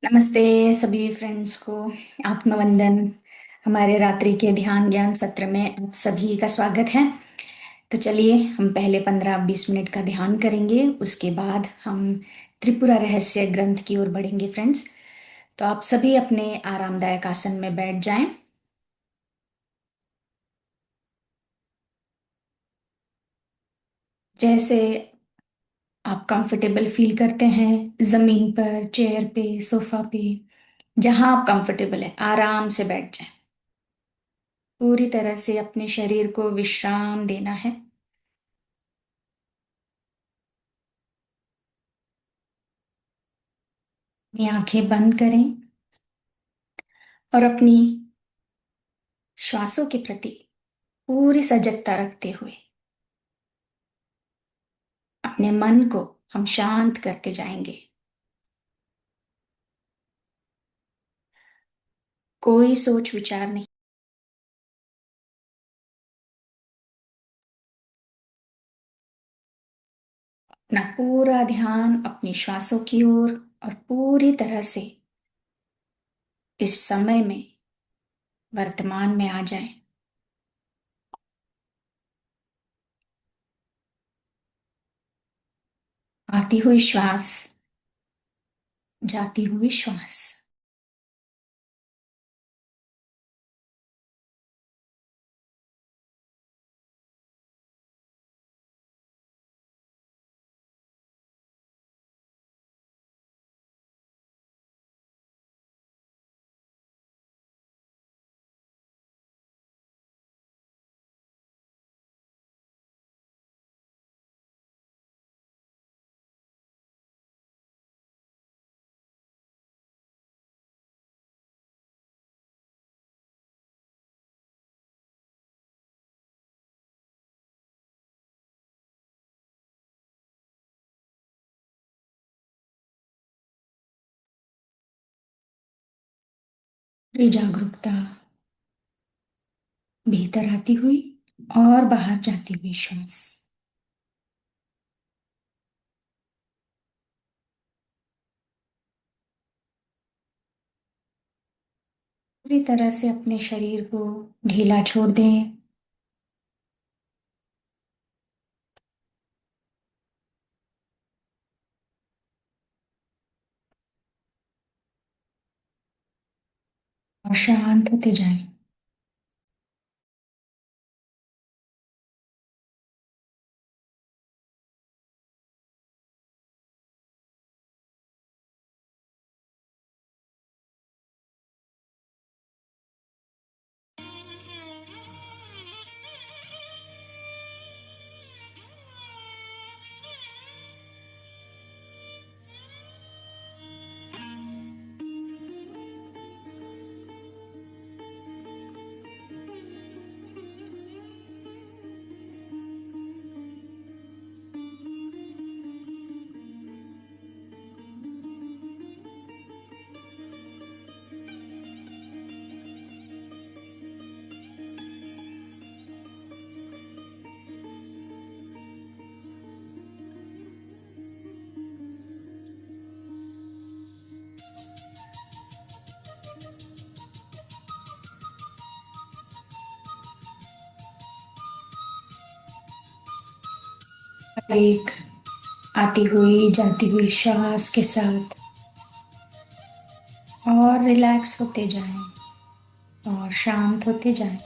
नमस्ते सभी फ्रेंड्स को। आत्मवंदन। हमारे रात्रि के ध्यान ज्ञान सत्र में आप सभी का स्वागत है। तो चलिए हम पहले 15-20 मिनट का ध्यान करेंगे, उसके बाद हम त्रिपुरा रहस्य ग्रंथ की ओर बढ़ेंगे फ्रेंड्स। तो आप सभी अपने आरामदायक आसन में बैठ जाएं। जैसे आप कंफर्टेबल फील करते हैं, जमीन पर, चेयर पे, सोफा पे, जहां आप कंफर्टेबल है आराम से बैठ जाएं। पूरी तरह से अपने शरीर को विश्राम देना है। अपनी आंखें बंद करें और अपनी श्वासों के प्रति पूरी सजगता रखते हुए अपने मन को हम शांत करते जाएंगे। कोई सोच विचार नहीं। अपना पूरा ध्यान अपनी श्वासों की ओर और पूरी तरह से इस समय में, वर्तमान में आ जाए। आती हुई श्वास, जाती हुई श्वास। पूरी जागरूकता, भीतर आती हुई और बाहर जाती हुई श्वास। पूरी तरह से अपने शरीर को ढीला छोड़ दें। और शांत होते जाएं। एक आती हुई जाती हुई श्वास के साथ और रिलैक्स होते जाएं और शांत होते जाएं।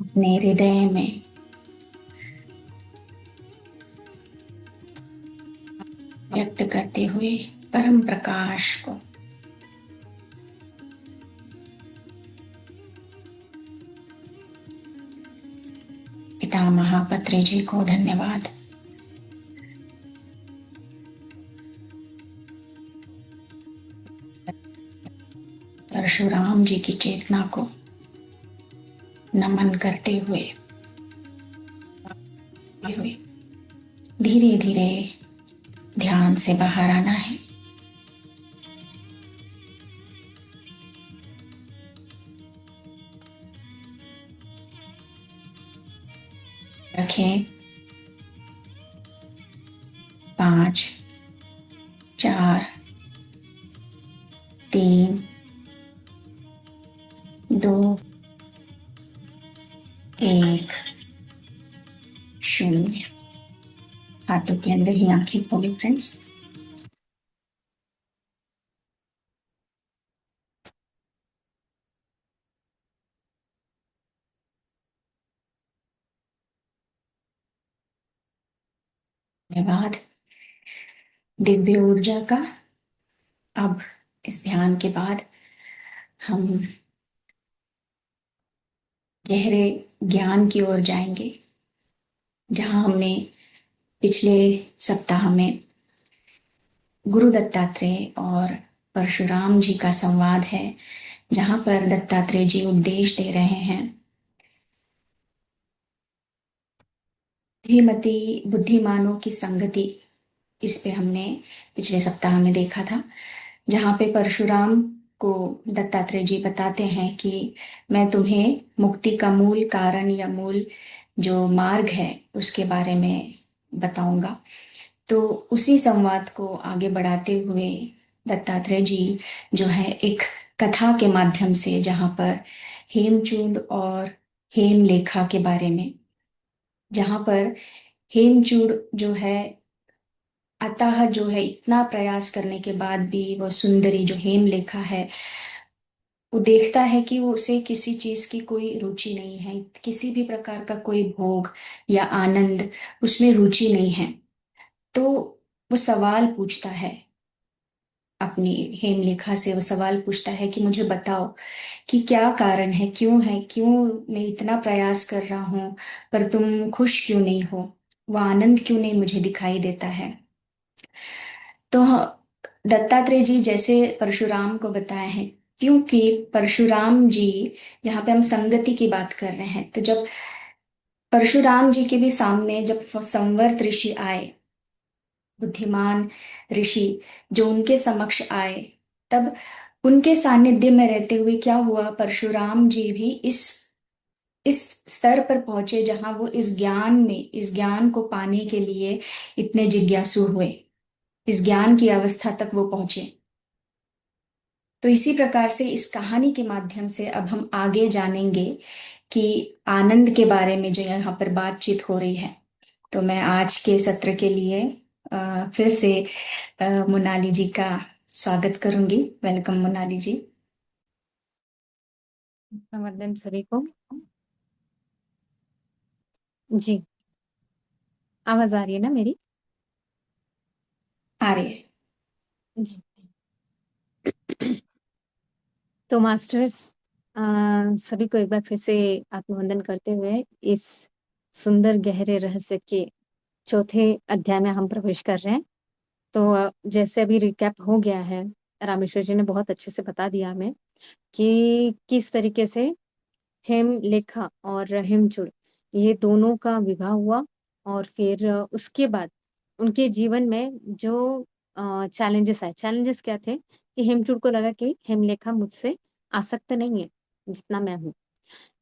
अपने हृदय में व्यक्त करते हुए परम प्रकाश को पितामह पत्री जी को धन्यवाद। परशुराम जी की चेतना को नमन करते हुए धीरे धीरे ध्यान से बाहर आना है। रखें 5 4 3 2 1 0। हाथों के अंदर ही आंखें खोलें फ्रेंड्स। धन्यवाद दिव्य ऊर्जा का। अब इस ध्यान के बाद हम गहरे ज्ञान की ओर जाएंगे, जहां हमने पिछले सप्ताह में गुरु दत्तात्रेय और परशुराम जी का संवाद है, जहां पर दत्तात्रेय जी उपदेश दे रहे हैं। बुद्धिमती बुद्धिमानों की संगति, इस पे हमने पिछले सप्ताह में देखा था, जहां पे परशुराम को दत्तात्रेय जी बताते हैं कि मैं तुम्हें मुक्ति का मूल कारण या मूल जो मार्ग है उसके बारे में बताऊंगा। तो उसी संवाद को आगे बढ़ाते हुए दत्तात्रेय जी जो है एक कथा के माध्यम से, जहां पर हेमचूड और हेमलेखा के बारे में, जहां पर हेमचूड जो है अतः जो है इतना प्रयास करने के बाद भी वह सुंदरी जो हेमलेखा है, वो देखता है कि वो उसे किसी चीज की कोई रुचि नहीं है, किसी भी प्रकार का कोई भोग या आनंद उसमें रुचि नहीं है। तो वो सवाल पूछता है, अपनी हेमलेखा से वो सवाल पूछता है कि मुझे बताओ कि क्या कारण है, क्यों मैं इतना प्रयास कर रहा हूं पर तुम खुश क्यों नहीं हो, वो आनंद क्यों नहीं मुझे दिखाई देता है। तो दत्तात्रेय जी जैसे परशुराम को बताए हैं, क्योंकि परशुराम जी, जहाँ पे हम संगति की बात कर रहे हैं, तो जब परशुराम जी के भी सामने जब संवर्त ऋषि आए, बुद्धिमान ऋषि जो उनके समक्ष आए, तब उनके सानिध्य में रहते हुए क्या हुआ, परशुराम जी भी इस स्तर पर पहुंचे जहां वो इस ज्ञान को पाने के लिए इतने जिज्ञासु हुए, इस ज्ञान की अवस्था तक वो पहुंचे। तो इसी प्रकार से इस कहानी के माध्यम से अब हम आगे जानेंगे कि आनंद के बारे में जो यहाँ पर बातचीत हो रही है। तो मैं आज के सत्र के लिए फिर से मोनाली जी का स्वागत करूंगी। वेलकम मोनाली जी। वंदन सभी को। जी, आवाज आ रही है ना मेरी? आ रही है। जी। तो मास्टर्स, सभी को एक बार फिर से आत्मवंदन करते हुए इस सुंदर गहरे रहस्य के चौथे अध्याय में हम प्रवेश कर रहे हैं। तो जैसे अभी रिकैप हो गया है, रामेश्वर जी ने बहुत अच्छे से बता दिया हमें कि किस तरीके से हेमलेखा और हेमचूड़ ये दोनों का विवाह हुआ, और फिर उसके बाद उनके जीवन में जो चैलेंजेस आए। चैलेंजेस क्या थे कि हेमचूड़ को लगा कि हेमलेखा मुझसे आसक्त नहीं है जितना मैं हूँ।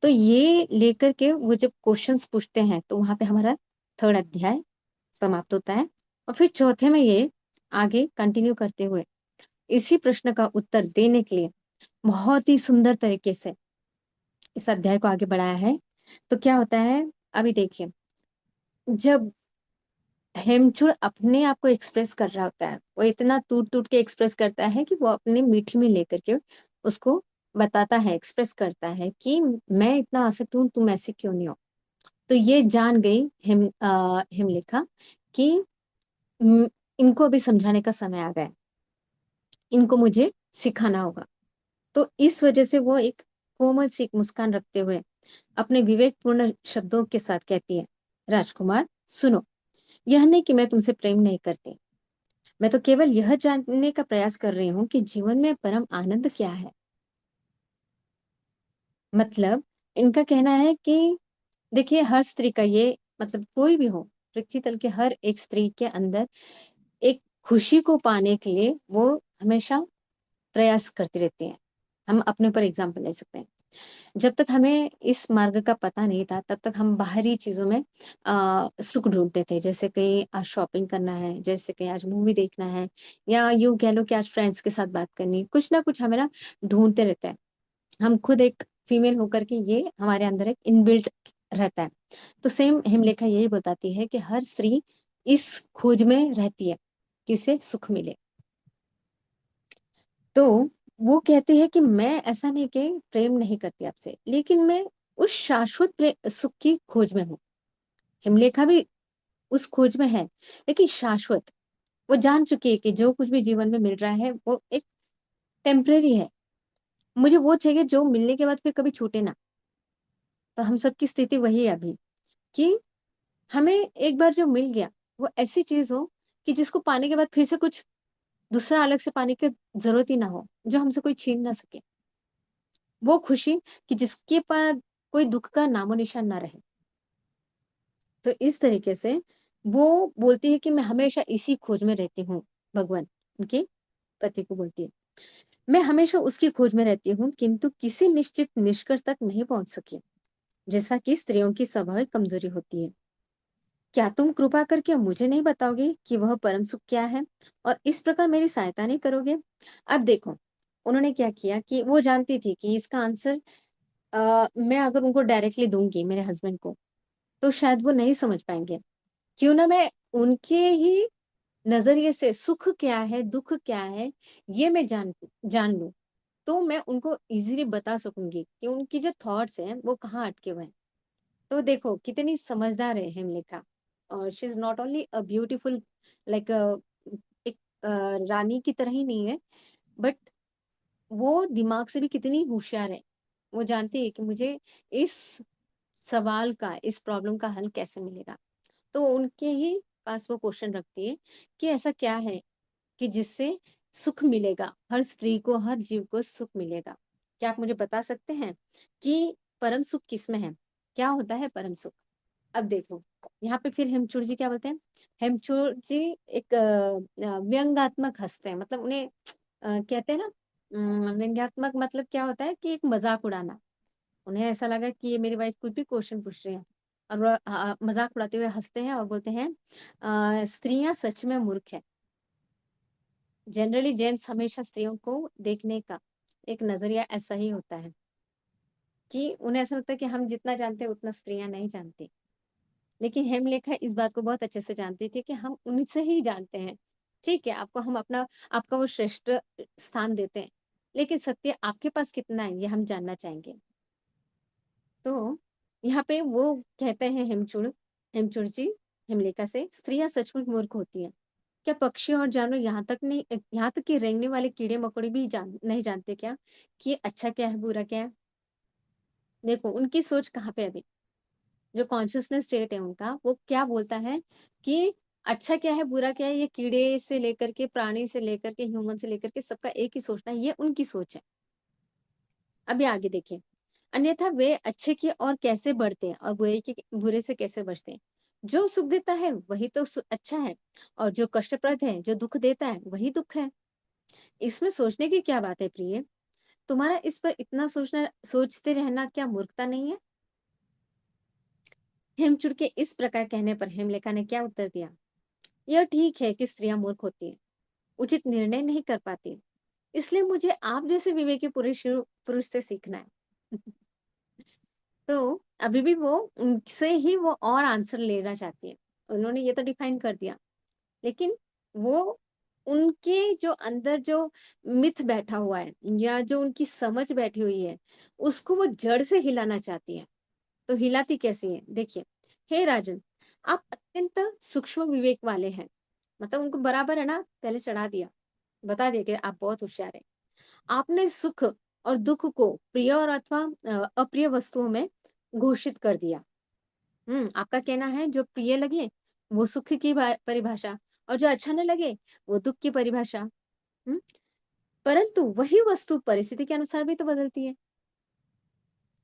तो ये लेकर के वो जब क्वेश्चंस पूछते हैं, तो वहां पे हमारा थर्ड अध्याय समाप्त होता है। और फिर चौथे में ये आगे कंटिन्यू करते हुए इसी प्रश्न का उत्तर देने के लिए बहुत ही सुंदर तरीके से इस अध्याय को आगे बढ़ाया है। तो क्या होता है, अभी देखिए, जब हेमचूड़ अपने आप को एक्सप्रेस कर रहा होता है, वो इतना टूट टूट के एक्सप्रेस करता है कि वो अपनी मीठी में लेकर के उसको बताता है, एक्सप्रेस करता है कि मैं इतना आसक्त हूँ, तुम ऐसे क्यों नहीं हो। तो ये जान गई हिमलेखा कि म, इनको अभी समझाने का समय आ गया है, इनको मुझे सिखाना होगा। तो इस वजह से वो एक कोमल सी एक मुस्कान रखते हुए अपने विवेकपूर्ण शब्दों के साथ कहती है, राजकुमार सुनो, यह नहीं कि मैं तुमसे प्रेम नहीं करती, मैं तो केवल यह जानने का प्रयास कर रही हूँ कि जीवन में परम आनंद क्या है। मतलब इनका कहना है कि देखिए, हर स्त्री का ये, मतलब कोई भी हो, पृथ्वी तल के हर एक स्त्री के अंदर एक खुशी को पाने के लिए वो हमेशा प्रयास करती रहती है। हम अपने ऊपर एग्जाम्पल ले सकते हैं। जब तक हमें इस मार्ग का पता नहीं था, तब तक हम बाहरी चीजों में सुख ढूंढते थे, जैसे कहीं आज शॉपिंग करना है, जैसे कहीं आज मूवी देखना है, या यूं कह लो कि आज फ्रेंड्स के साथ बात करनी है, कुछ ना कुछ हमें ना ढूंढते रहते हैं। हम खुद एक फीमेल होकर के ये हमारे अंदर एक इनबिल्ट रहता है। तो सेम हिमलेखा यही बताती है कि हर स्त्री इस खोज में रहती है कि उसे सुख मिले। तो वो कहती है कि मैं ऐसा नहीं कि प्रेम नहीं करती आपसे, लेकिन मैं उस शाश्वत सुख की खोज में हूँ। हिमलेखा भी उस खोज में है, लेकिन शाश्वत। वो जान चुकी है कि जो कुछ भी जीवन में मिल रहा है वो एक टेम्परेरी है, मुझे वो चाहिए जो मिलने के बाद फिर कभी छूटे ना। तो हम सबकी स्थिति वही है अभी, कि हमें एक बार जो मिल गया वो ऐसी चीज हो कि जिसको पाने के बाद फिर से कुछ दूसरा अलग से पाने की जरूरत ही ना हो, जो हमसे कोई छीन ना सके। वो खुशी कि जिसके पास कोई दुख का नामो निशान ना रहे। तो इस तरीके से वो बोलती है कि मैं हमेशा इसी खोज में रहती हूँ। भगवान उनके पति को बोलती है, मैं हमेशा उसकी खोज में रहती हूँ, किंतु किसी निश्चित निष्कर्ष तक नहीं पहुंच सकी, जैसा कि स्त्रियों की स्वाभाविक कमजोरी होती है। क्या तुम कृपा करके मुझे नहीं बताओगे कि वह परम सुख क्या है, और इस प्रकार मेरी सहायता नहीं करोगे। अब देखो, उन्होंने क्या किया कि वो जानती थी कि इसका आंसर मैं अगर उनको डायरेक्टली दूंगी मेरे हस्बैंड को, तो शायद वो नहीं समझ पाएंगे। क्यों ना मैं उनके ही नजरिए से सुख क्या है, दुख क्या है, ये मैं जान जान लूं, तो मैं उनको इजीली बता सकूंगी कि उनकी जो थॉट्स हैं वो कहाँ अटके हुए हैं। तो देखो कितनी समझदार है हिमलेखा। और she is not only a beautiful, like एक रानी की तरह ही नहीं है, बट वो दिमाग से भी कितनी होशियार है। वो जानती है कि मुझे इस सवाल का, इस प्रॉब्लम का हल कैसे मिलेगा। तो उनके ही पास वो क्वेश्चन रखती है कि ऐसा क्या है कि जिससे सुख मिलेगा, हर स्त्री को, हर जीव को सुख मिलेगा। क्या आप मुझे बता सकते हैं कि परम सुख किसमें है, क्या होता है परम सुख। अब देखो, यहाँ पे फिर हेमचूड़ जी क्या बोलते हैं। हेमचूड़ जी एक व्यंग्यात्मक हंसते हैं, मतलब उन्हें कहते हैं ना, व्यंग्यात्मक मतलब क्या होता है कि एक मजाक उड़ाना। उन्हें ऐसा लगा कि ये मेरी वाइफ कुछ भी क्वेश्चन पूछ रही है, और वह मजाक उड़ाते हुए हंसते हैं और बोलते हैं, स्त्रियां सच में मूर्ख है। जनरली जेंट्स हमेशा स्त्रियों को देखने का एक नजरिया ऐसा ही होता है कि उन्हें ऐसा लगता है कि हम जितना जानते हैं उतना स्त्रियां नहीं जानती। लेकिन हेमलेखा इस बात को बहुत अच्छे से जानती थी कि हम उनसे ही जानते हैं। ठीक है, आपको हम अपना, आपका वो श्रेष्ठ स्थान देते हैं, लेकिन सत्य आपके पास कितना है ये हम जानना चाहेंगे। तो यहाँ पे वो कहते हैं हेमचूड़, हेमचूड़ जी हिमलेखा से, स्त्रियां सचमुच मूर्ख होती हैं। क्या पक्षी और जानवर यहाँ तक नहीं, यहाँ तक कि रेंगने वाले कीड़े मकोड़े भी नहीं जानते क्या कि अच्छा क्या है, बुरा क्या है। देखो उनकी सोच कहाँ पे है अभी, जो कॉन्शियसनेस स्टेट है उनका, वो क्या बोलता है कि अच्छा क्या है, बुरा क्या है, ये कीड़े से लेकर के, प्राणी से लेकर के, ह्यूमन से लेकर के, सबका एक ही सोचना है, ये उनकी सोच है। अभी आगे देखिए, अन्यथा वे अच्छे की और कैसे बढ़ते हैं और बुरे से कैसे बचते हैं। जो सुख देता है वही तो अच्छा है, और जो कष्टप्रद है, जो दुख देता है, वही दुख है। इसमें सोचने की क्या बात है प्रिय, तुम्हारा इस पर इतना सोचना, सोचते रहना क्या मूर्खता नहीं है। हेमचूड़ के इस प्रकार कहने पर हेमलेखा ने क्या उत्तर दिया, यह ठीक है कि स्त्रियां मूर्ख होती हैं, उचित निर्णय नहीं कर पाती, इसलिए मुझे आप जैसे विवेकी पुरुष पुरुष से सीखना है। तो अभी भी वो उनसे ही वो और आंसर लेना चाहती है। उन्होंने ये तो डिफाइन कर दिया, लेकिन वो उनके जो अंदर जो मिथ बैठा हुआ है या जो उनकी समझ बैठी हुई है, उसको वो जड़ से हिलाना चाहती है। तो हिलाती कैसी है, देखिए। हे राजन, आप अत्यंत सूक्ष्म विवेक वाले हैं। मतलब उनको बराबर है ना, पहले चढ़ा दिया, बता दिया कि आप बहुत होशियार हैं। आपने सुख और दुख को प्रिय और अथवा अप्रिय वस्तुओं में घोषित कर दिया। आपका कहना है जो प्रिय लगे वो सुख की परिभाषा, और जो अच्छा न लगे वो दुख की परिभाषा। हम्म परंतु वही वस्तु परिस्थिति के अनुसार भी तो बदलती है।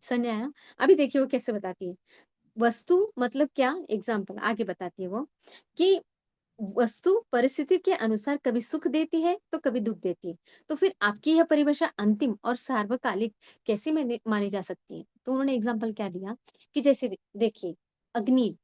समझ आया? अभी देखिए वो कैसे बताती है। वस्तु मतलब क्या, एग्जाम्पल आगे बताती है वो, कि वस्तु परिस्थिति के अनुसार कभी सुख देती है तो कभी दुख देती है। तो फिर आपकी यह परिभाषा अंतिम और सार्वकालिक कैसे मानी जा सकती है? तो उन्होंने एग्जाम्पल क्या दिया कि जैसे देखिए, अग्नि,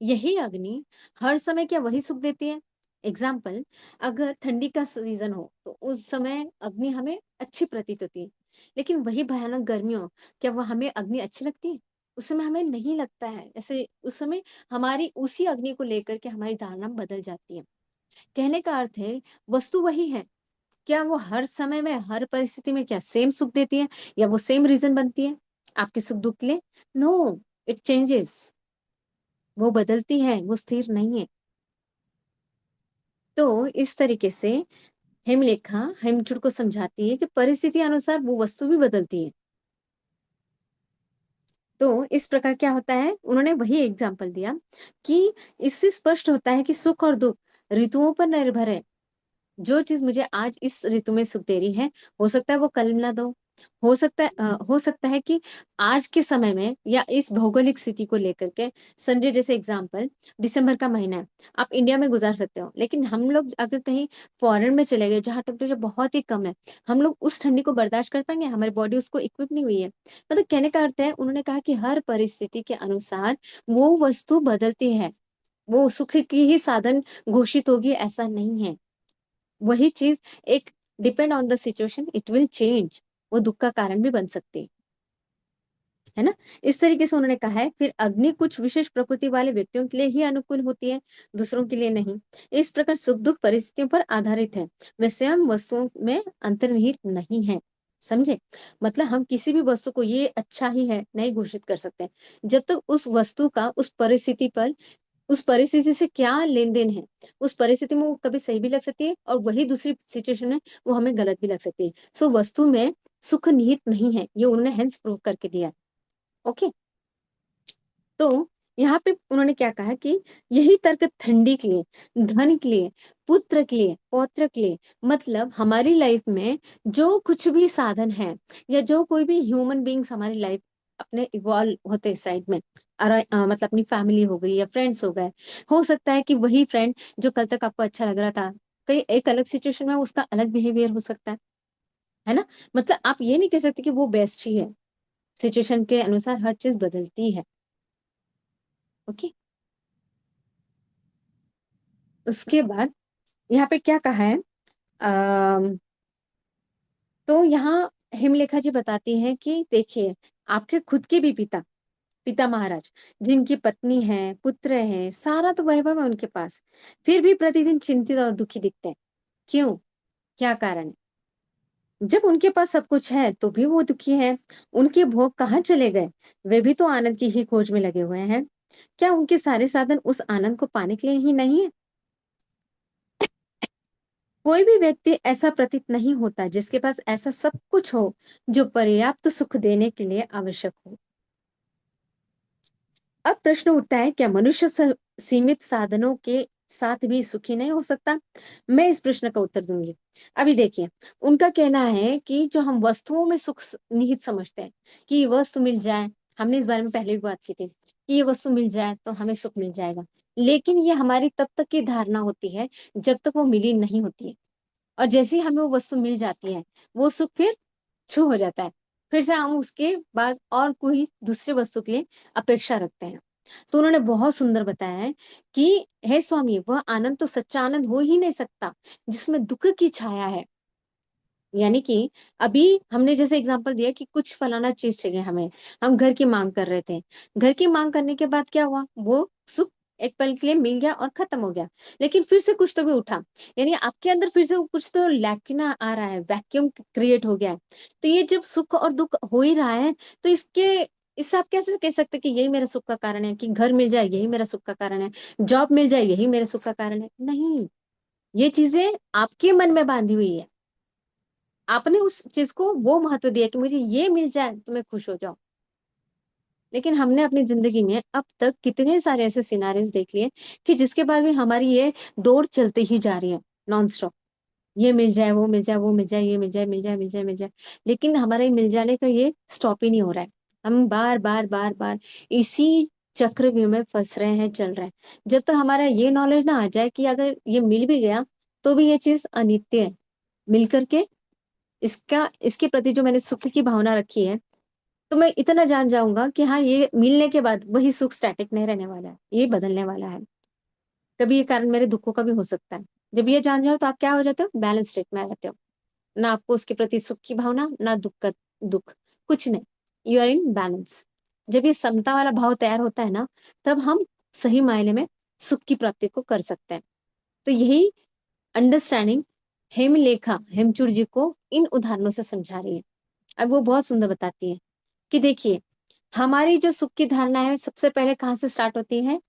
यही अग्नि हर समय क्या वही सुख देती है? एग्जाम्पल, अगर ठंडी का सीजन हो तो उस समय अग्नि हमें अच्छी प्रतीत होती है, लेकिन वही भयानक गर्मियों, क्या वह हमें अग्नि अच्छी लगती है? उस समय हमें नहीं लगता है ऐसे। उस समय हमारी उसी अग्नि को लेकर के हमारी धारणा बदल जाती है। कहने का अर्थ है, वस्तु वही है, क्या वो हर समय में हर परिस्थिति में क्या सेम सुख देती है या वो सेम रीजन बनती है आपके सुख दुख के लिए? No, it changes. वो बदलती है, वो स्थिर नहीं है। तो इस तरीके से हेमलेखा हेमचूड़ को समझाती है कि परिस्थिति अनुसार वो वस्तु भी बदलती है। तो इस प्रकार क्या होता है, उन्होंने वही एग्जाम्पल दिया कि इससे स्पष्ट होता है कि सुख और दुख ऋतुओं पर निर्भर है। जो चीज मुझे आज इस ऋतु में सुख दे रही है, हो सकता है वो कल ना दो। हो सकता है कि आज के समय में या इस भौगोलिक स्थिति को लेकर के, संजय जैसे एग्जाम्पल, दिसंबर का महीना है, आप इंडिया में गुजार सकते हो, लेकिन हम लोग अगर कहीं फॉरेन में चले गए जहाँ टेम्परेचर बहुत ही कम है, हम लोग उस ठंडी को बर्दाश्त कर पाएंगे? हमारी बॉडी उसको इक्विप नहीं हुई है। मतलब कहने का अर्थ है, उन्होंने कहा कि हर परिस्थिति के अनुसार वो वस्तु बदलती है। वो सुख की ही साधन घोषित होगी ऐसा नहीं है। वही चीज एक depend on the situation it will change, वो दुख का कारण भी बन सकती है ना। इस तरीके से उन्होंने कहा है। फिर अग्नि कुछ विशेष प्रकृति वाले व्यक्तियों के लिए ही अनुकूल होती है, दूसरों के लिए नहीं। इस प्रकार सुख दुख परिस्थितियों पर आधारित है, वे स्वयं वस्तुओं में अंतर्निहित नहीं है। समझे? मतलब हम किसी भी वस्तु को ये अच्छा ही है नहीं घोषित कर सकते जब तक उस वस्तु का उस परिस्थिति से क्या लेन देन है। उस परिस्थिति में वो कभी सही भी लग सकती है और वही दूसरी सिचुएशन में वो हमें गलत भी लग सकती है। सो वस्तु में सुख निहित नहीं है, ये उन्होंने हेंस प्रूव करके दिया। ओके। तो यहाँ पे उन्होंने क्या कहा कि यही तर्क ठंडी के लिए, धन के लिए, पुत्र के लिए, पौत्र के लिए, मतलब हमारी लाइफ में जो कुछ भी साधन है या जो कोई भी ह्यूमन बींग्स हमारी लाइफ अपने इवॉल्व होते साइड में, मतलब अपनी फैमिली हो गई या फ्रेंड्स हो गए। हो सकता है कि वही फ्रेंड जो कल तक आपको अच्छा लग रहा था, कई एक अलग सिचुएशन में उसका अलग बिहेवियर हो सकता है ना। मतलब आप ये नहीं कह सकते कि वो बेस्ट ही है। सिचुएशन के अनुसार हर चीज बदलती है। ओके। उसके बाद यहाँ पे क्या कहा है, अम, तो यहाँ हिमलेखा जी बताती हैं कि देखिए, आपके खुद के भी पिता, पिता महाराज, जिनकी पत्नी है, पुत्र है, सारा तो वैभव है उनके पास, फिर भी प्रतिदिन चिंतित और दुखी दिखते हैं। क्यों? क्या कारण है? जब उनके पास सब कुछ है तो भी वो दुखी है। उनके भोग कहाँ चले गए? वे भी तो आनंद की ही खोज में लगे हुए हैं। क्या उनके सारे साधन उस आनंद को पाने के लिए ही नहीं है? कोई भी व्यक्ति ऐसा प्रतीत नहीं होता जिसके पास ऐसा सब कुछ हो जो पर्याप्त सुख देने के लिए आवश्यक हो। अब प्रश्न उठता है, क्या मनुष्य सीमित साधनों के साथ भी सुखी नहीं हो सकता? मैं इस प्रश्न का उत्तर दूंगी। अभी देखिए, उनका कहना है कि जो हम वस्तुओं में सुख निहित समझते हैं कि ये वस्तु मिल जाए, हमने इस बारे में पहले भी बात की थी कि ये वस्तु मिल जाए तो हमें सुख मिल जाएगा, लेकिन ये हमारी तब तक की धारणा होती है जब तक वो मिली नहीं होती है। और जैसे ही हमें वो वस्तु मिल जाती है, वो सुख फिर छू हो जाता है। फिर से हम उसके बाद और कोई दूसरे वस्तु के लिए अपेक्षा रखते हैं। तो उन्होंने बहुत सुंदर बताया है कि हे स्वामी, वह आनंद तो सच्चा आनंद हो ही नहीं सकता जिसमें दुख की छाया है। यानी कि अभी हमने जैसे एग्जांपल दिया कि कुछ फलाना चीज चाहिए हमें, हम घर की मांग कर रहे थे, घर की मांग करने के बाद क्या हुआ, वो सुख एक पल के लिए मिल गया और खत्म हो गया, लेकिन फिर से कुछ तो भी उठा, यानी आपके अंदर फिर से कुछ तो लैकिना आ रहा है, वैक्यूम क्रिएट हो गया है। तो ये जब सुख और दुख हो ही रहा है, तो इससे आप कैसे कह सकते हैं कि यही मेरा सुख का कारण है, कि घर मिल जाए यही मेरा सुख का कारण है, जॉब मिल जाए यही मेरे सुख का कारण है? नहीं, ये चीजें आपके मन में बांधी हुई है। आपने उस चीज को वो महत्व दिया कि मुझे ये मिल जाए तो मैं खुश हो जाऊं। लेकिन हमने अपनी जिंदगी में अब तक कितने सारे ऐसे सिनारियोज देख लिए कि जिसके बाद भी हमारी ये दौड़ चलती ही जा रही है नॉन स्टॉप। ये मिल जाए, वो मिल जाए, वो मिल जाए, ये मिल जाए, मिल जाए, मिल जाए, मिल जाए। लेकिन हमारा ये मिल जाने का ये स्टॉप ही नहीं हो रहा है। हम बार बार बार बार इसी चक्रव्यूह में फंस रहे हैं, चल रहे हैं। जब तक हमारा ये नॉलेज ना आ जाए कि अगर ये मिल भी गया तो भी ये चीज अनित्य है, मिल करके इसके प्रति जो मैंने सुख की भावना रखी है, तो मैं इतना जान जाऊंगा कि हाँ, ये मिलने के बाद वही सुख स्टैटिक नहीं रहने वाला है, ये बदलने वाला है। कभी ये कारण मेरे दुखों का भी हो सकता है। जब ये जान जाओ तो आप क्या हो जाते हो, बैलेंस स्टेट में आ जाते हो। ना आपको उसके प्रति सुख की भावना, ना दुख का दुख, कुछ नहीं। You are in balance. जब ये समता वाला भाव तैयार होता है ना, तब हम सही मायने में सुख की प्राप्ति को कर सकते हैं। तो यही अंडरस्टैंडिंग हेमलेखा हेमचूड़ जी को इन उदाहरणों से समझा रही है। अब वो बहुत सुंदर बताती है कि देखिए, हमारी जो सुख की धारणा है सबसे पहले कहाँ से स्टार्ट होती है?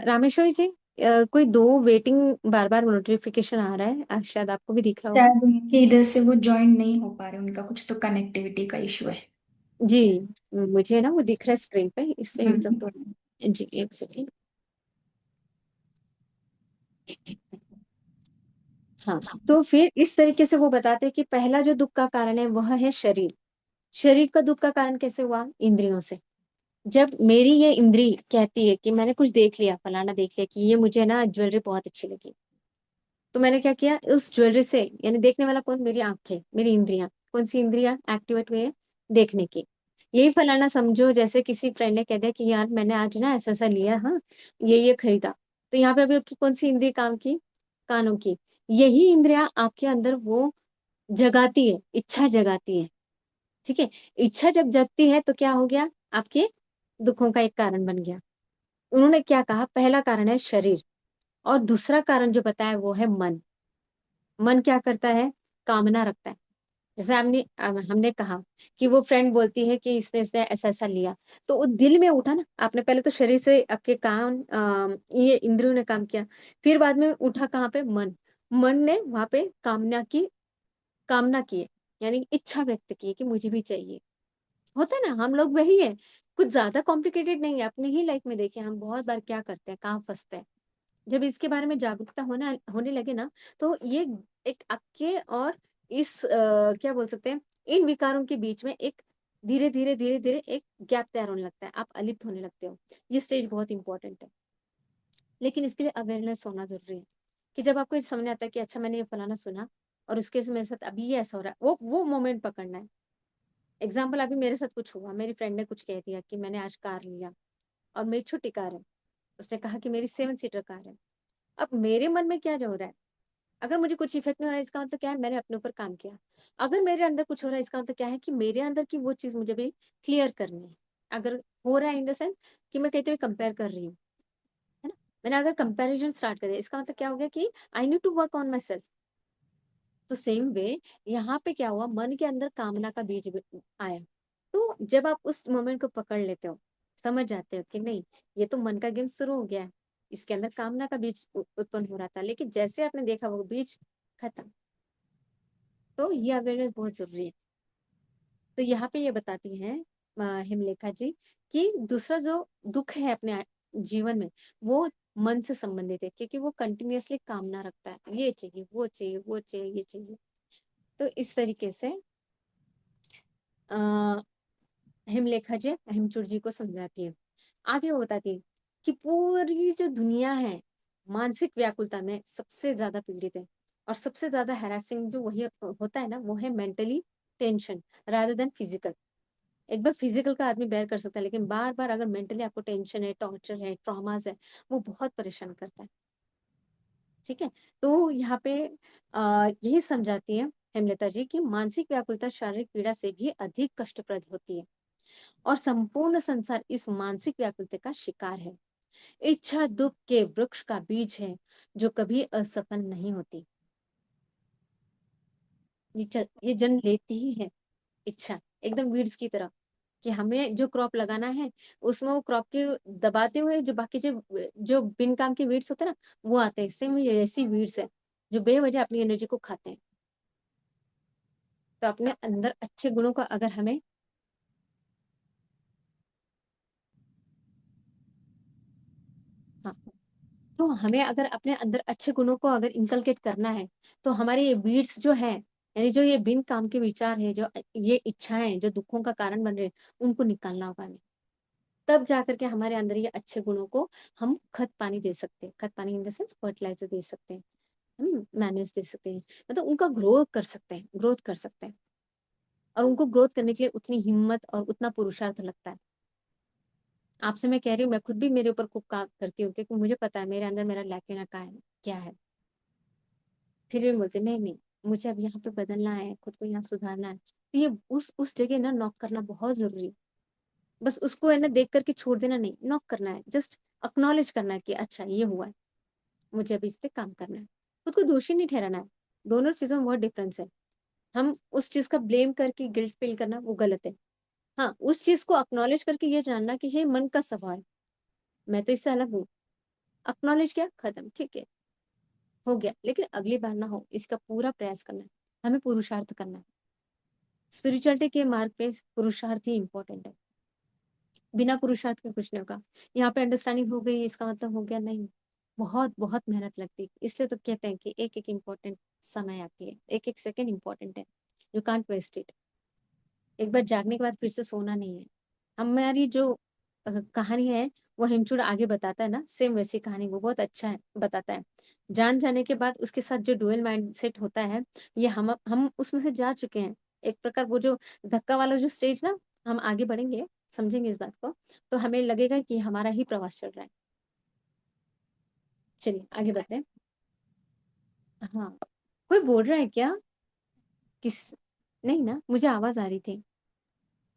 रामेश्वरी जी, कोई दो वेटिंग बार बार नोटिफिकेशन आ रहा है, शायद आपको भी दिख रहा होगा। शायद उनके इधर से वो ज्वाइन नहीं हो पा रहे, उनका कुछ तो कनेक्टिविटी का इशू है। जी, मुझे ना वो दिख रहा है स्क्रीन पे, इसलिए हम्म। इंटरप्ट हो रहा है जी, एक सेकेंड। हाँ, तो फिर इस तरीके से वो बताते हैं कि पहला जो दुख का कारण है वह है शरीर। शरीर का दुख का कारण कैसे हुआ? इंद्रियों से। जब मेरी ये इंद्री कहती है कि मैंने कुछ देख लिया, फलाना देख लिया कि ये मुझे ना ज्वेलरी बहुत अच्छी लगी, तो मैंने क्या किया, उस ज्वेलरी से, यानी देखने वाला कौन? मेरी आंखें, मेरी इंद्रियां। कौन सी इंद्रियां एक्टिवेट हुई है? देखने की। यही फलाना समझो, जैसे किसी फ्रेंड ने कह दिया कि यार मैंने आज ना ऐसा ऐसा लिया, हाँ, ये खरीदा, तो यहाँ पे अभी आपकी कौन सी इंद्रिय काम की? कानों की। यही इंद्रियां आपके अंदर वो जगाती है, इच्छा जगाती है। ठीक है। इच्छा जब जगती है तो क्या हो गया? आपके दुखों का एक कारण बन गया। उन्होंने क्या कहा, पहला कारण है शरीर, और दूसरा कारण जो बताया वो है मन। मन क्या करता है? कामना रखता है। जैसे हमने कहा कि वो फ्रेंड बोलती है कि इसने इसने ऐसा ऐसा लिया, तो वो दिल में उठा ना। आपने पहले तो शरीर से आपके कान, ये इंद्रियों ने काम किया, फिर बाद में उठा कहाँ पे? मन। मन ने वहां पे कामना की है, यानी इच्छा व्यक्त की है कि मुझे भी चाहिए। होता है ना, हम लोग वही है। कुछ ज्यादा कॉम्प्लिकेटेड नहीं है। अपनी ही लाइफ में देखें, हम बहुत बार क्या करते हैं, कहाँ फंसते हैं। जब इसके बारे में जागरूकता होने लगे ना, तो ये एक आपके और क्या बोल सकते हैं, इन विकारों के बीच में एक धीरे धीरे धीरे धीरे एक गैप तैयार होने लगता है, आप अलिप्त होने लगते हो। ये स्टेज बहुत इंपॉर्टेंट है। लेकिन इसके लिए अवेयरनेस होना जरूरी है, कि जब आपको ये समझ आता है कि अच्छा मैंने ये फलाना सुना और उसके से मेरे साथ अभी ये ऐसा हो रहा है, वो मोमेंट पकड़ना है। एग्जाम्पल, अभी मेरे साथ कुछ हुआ, मेरी फ्रेंड ने कुछ कह दिया कि मैंने आज कार लिया, और मेरी छोटी कार है, उसने कहा कि मेरी 7 सीटर कार है। अब मेरे मन में क्या जो हो रहा है? अगर मुझे कुछ इफेक्ट नहीं हो रहा है, इसका मतलब क्या है? मैंने अपने ऊपर काम किया। अगर मेरे अंदर कुछ हो रहा है, इसका मतलब क्या है? कि मेरे अंदर की वो चीज मुझे भी क्लियर करनी है। अगर हो रहा है इन द सेंस कि मैं कहते हुए कंपेयर कर रही हूँ, है ना, मैंने अगर कंपैरिजन स्टार्ट कर दिया, इसका मतलब क्या हो गया? कि I need to work on myself. तो सेम वे यहाँ पे क्या हुआ, मन के अंदर कामना का बीज आया। तो जब आप उस मोमेंट को पकड़ लेते हो, समझ जाते हो कि नहीं, ये तो मन का गेम शुरू हो गया है, इसके अंदर कामना का बीज उत्पन्न हो रहा था, लेकिन जैसे आपने देखा वो बीज खत्म। तो ये अवेयरनेस बहुत जरूरी है। तो यहाँ पे ये बताती हैं हिमलेखा जी कि दूसरा जो दुख है अपने जीवन में, वो मन से संबंधित है, क्योंकि वो कंटिन्यूअसली कामना रखता है, ये चाहिए, वो चाहिए, वो चाहिए, ये चाहिए। तो इस तरीके से आ, हिमलेखा जी हिमचूड़ जी को समझाती है। आगे वो बताती है कि पूरी जो दुनिया है, मानसिक व्याकुलता में सबसे ज्यादा पीड़ित है, और सबसे ज्यादा हैरेसिंग जो वही होता है ना, वो है mentally tension rather than physical. एक बार फिजिकल का आदमी बेयर कर सकता है, लेकिन बार बार अगर मेंटली आपको टेंशन है, टॉर्चर है, ट्रॉमास है, वो बहुत परेशान करता है। ठीक है। तो यहाँ पे यही समझाती है हेमलता जी कि मानसिक व्याकुलता शारीरिक पीड़ा से भी अधिक कष्टप्रद होती है। और संपूर्ण संसार इस मानसिक व्याकुलता का शिकार है। इच्छा दुख के वृक्ष का बीज है जो कभी असफल नहीं होती। ये जन्म लेती ही है इच्छा, एकदम वीड्स की तरह, कि हमें जो क्रॉप लगाना है उसमें वो क्रॉप के दबाते हुए जो बाकी जो जो बिन काम के वीड्स होते हैं ना, वो आते हैं। सेम ये ऐसी वीड्स है जो बेवजह अपनी एनर्जी को खाते हैं। तो अपने अंदर अच्छे गुणों का अगर हमें, हाँ, तो हमें अगर अपने अंदर अच्छे गुणों को अगर इंकलकेट करना है, तो हमारे ये वीड्स जो है, यानी जो ये बिन काम के विचार है, जो ये इच्छाएं जो दुखों का कारण बन रहे हैं, उनको निकालना होगा हमें। तब जाकर के हमारे अंदर ये अच्छे गुणों को हम खत पानी दे सकते हैं। खत पानी इन द सेंस फर्टिलाइजर दे सकते हैं, हम मैनेज दे सकते हैं, मतलब उनका ग्रोथ कर सकते हैं, ग्रोथ कर सकते हैं। और उनको ग्रोथ करने के लिए उतनी हिम्मत और उतना पुरुषार्थ लगता है। आपसे मैं कह रही हूँ, मैं खुद भी मेरे ऊपर खूब काम करती हूँ, क्योंकि मुझे पता है मेरे अंदर मेरा लैक्यूना का है, क्या है। फिर भी बोलते नहीं नहीं, मुझे अब यहाँ पे बदलना है, खुद को यहाँ सुधारना है। तो ये उस जगह ना नॉक करना बहुत जरूरी है। बस उसको है ना देख करके छोड़ देना नहीं, नॉक करना है, जस्ट अक्नॉलेज करना है कि अच्छा ये हुआ है, मुझे अभी इस पे काम करना है। खुद को दोषी नहीं ठहराना है। दोनों चीजों में बहुत डिफरेंस है। हम उस चीज का ब्लेम करके गिल्ट फील करना वो गलत है। हाँ, उस चीज को अक्नॉलेज करके ये जानना कि ये मन का स्वभाव है, मैं तो इससे अलग हूँ। अक्नॉलेज किया, खत्म, ठीक है, हो गया। लेकिन अगली बार ना हो, इसका पूरा प्रयास करना है। हमें पुरुषार्थ करना है। स्पिरिचुअलिटी के मार्ग पे पुरुषार्थ ही इंपॉर्टेंट है। बिना पुरुषार्थ के कुछ नहीं होगा। यहाँ पे अंडरस्टैंडिंग हो गई इसका मतलब हो गया, नहीं। बहुत बहुत मेहनत लगती है। इसलिए तो कहते हैं कि एक एक इम्पोर्टेंट समय आती है, एक एक सेकंड इम्पोर्टेंट है। You can't waste it. एक बार जागने के बाद फिर से सोना नहीं है। हमारी जो कहानी है, वो हिमचूड़ आगे बताता है ना, सेम वैसी कहानी वो बहुत अच्छा है, बताता है। जान जाने के बाद उसके साथ जो डुअल माइंड सेट होता है, ये हम उसमें से जा चुके हैं। एक प्रकार वो जो धक्का वाला जो स्टेज ना, हम आगे बढ़ेंगे, समझेंगे इस बात को, तो हमें लगेगा कि हमारा ही प्रवास चल रहा है। चलिए आगे बढ़ते हैं। हाँ, कोई बोल रहा है क्या? किस? नहीं ना, मुझे आवाज आ रही थी।